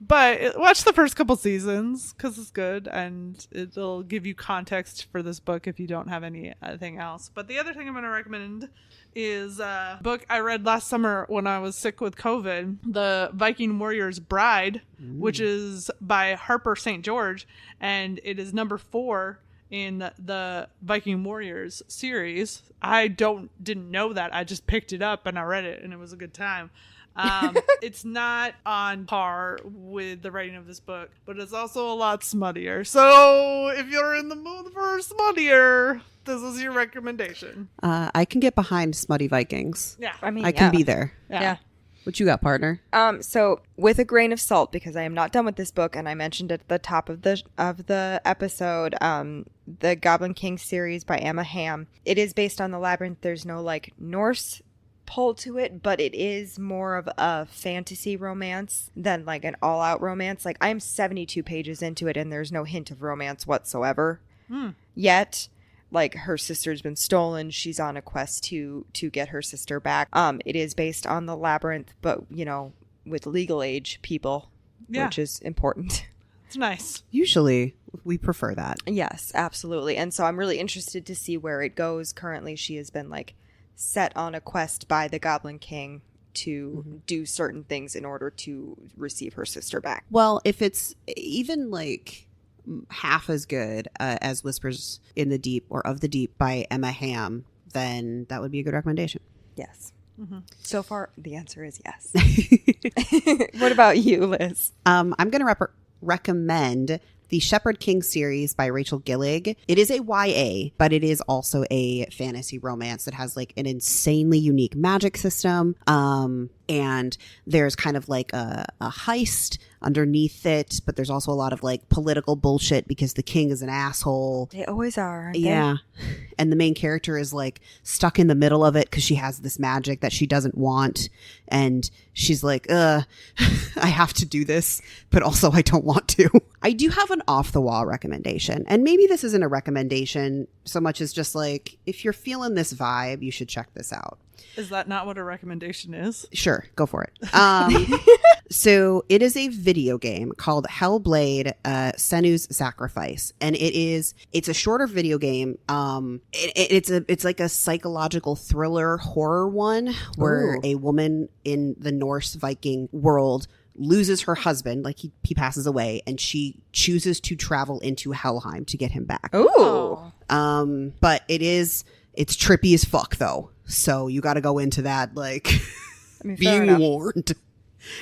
But watch the first couple seasons because it's good and it'll give you context for this book if you don't have anything else. But the other thing I'm going to recommend is a book I read last summer when I was sick with COVID, The Viking Warrior's Bride, which is by Harper St. George, and it is number 4 in the Viking Warriors series. I didn't know that. I just picked it up and I read it and it was a good time. It's not on par with the writing of this book, but it's also a lot smuttier. So if you're in the mood for smuttier, this is your recommendation. I can get behind smutty Vikings. Yeah. I mean, I can be there. Yeah. What you got, partner? So with a grain of salt, because I am not done with this book, and I mentioned at the top of the episode, the Goblin King series by Emma Hamm. It is based on the Labyrinth. There's no like Norse pull to it, but it is more of a fantasy romance than like an all-out romance. Like I'm 72 pages into it, and there's no hint of romance whatsoever yet. Like her sister's been stolen. She's on a quest to get her sister back. It is based on the Labyrinth, but you know, with legal age people, which is important. It's nice. Usually we prefer that. Yes, absolutely. And so I'm really interested to see where it goes. Currently, she has been like set on a quest by the Goblin King to do certain things in order to receive her sister back. Well, if it's even like half as good as Whispers in the Deep or Of the Deep by Emma Hamm, then that would be a good recommendation. Yes. Mm-hmm. So far, the answer is yes. What about you, Liz? I'm going to recommend the Shepherd King series by Rachel Gillig. It is a YA, but it is also a fantasy romance that has like an insanely unique magic system. And there's kind of like a heist underneath it, but there's also a lot of like political bullshit because the king is an asshole. They always are, aren't Yeah. And the main character is like stuck in the middle of it because she has this magic that she doesn't want. And she's like, I have to do this, but also I don't want to. I do have an off the wall recommendation. And maybe this isn't a recommendation so much as just like, if you're feeling this vibe, you should check this out. Is that not what a recommendation is? Sure, go for it. So it is a video game called Hellblade: Senu's Sacrifice, and it's a shorter video game. It's like a psychological thriller horror one where a woman in the Norse Viking world loses her husband, like he passes away, and she chooses to travel into Helheim to get him back. Ooh. But it's trippy as fuck though. So you got to go into that like being warned.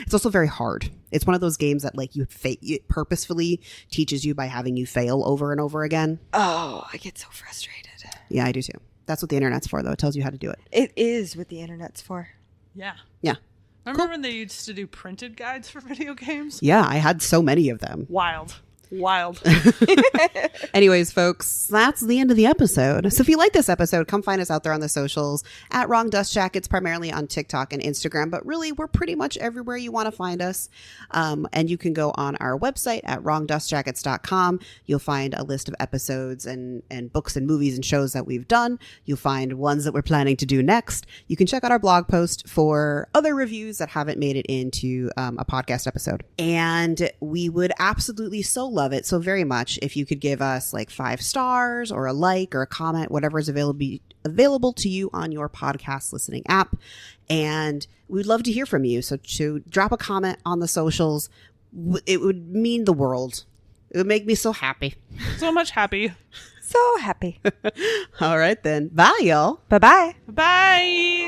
It's also very hard. It's one of those games that like it purposefully teaches you by having you fail over and over again. Oh, I get so frustrated. Yeah, I do too. That's what the internet's for, though. It tells you how to do it. It is what the internet's for. Yeah. Yeah. Remember when they used to do printed guides for video games? Yeah, I had so many of them. Wild. Anyways, folks, that's the end of the episode. So if you like this episode, come find us out there on the socials at Wrong Dust Jackets, primarily on TikTok and Instagram, but really we're pretty much everywhere you want to find us. And you can go on our website at wrongdustjackets.com. You'll find a list of episodes and books and movies and shows that we've done. You'll find ones that we're planning to do next. You can check out our blog post for other reviews that haven't made it into a podcast episode. And we would absolutely so love it so very much if you could give us like 5 stars or a like or a comment, whatever is available to you on your podcast listening app. And we'd love to hear from you. So to drop a comment on the socials, it would mean the world. It would make me so happy. So much happy. So happy. All right then. Bye, y'all. Bye-bye. Bye.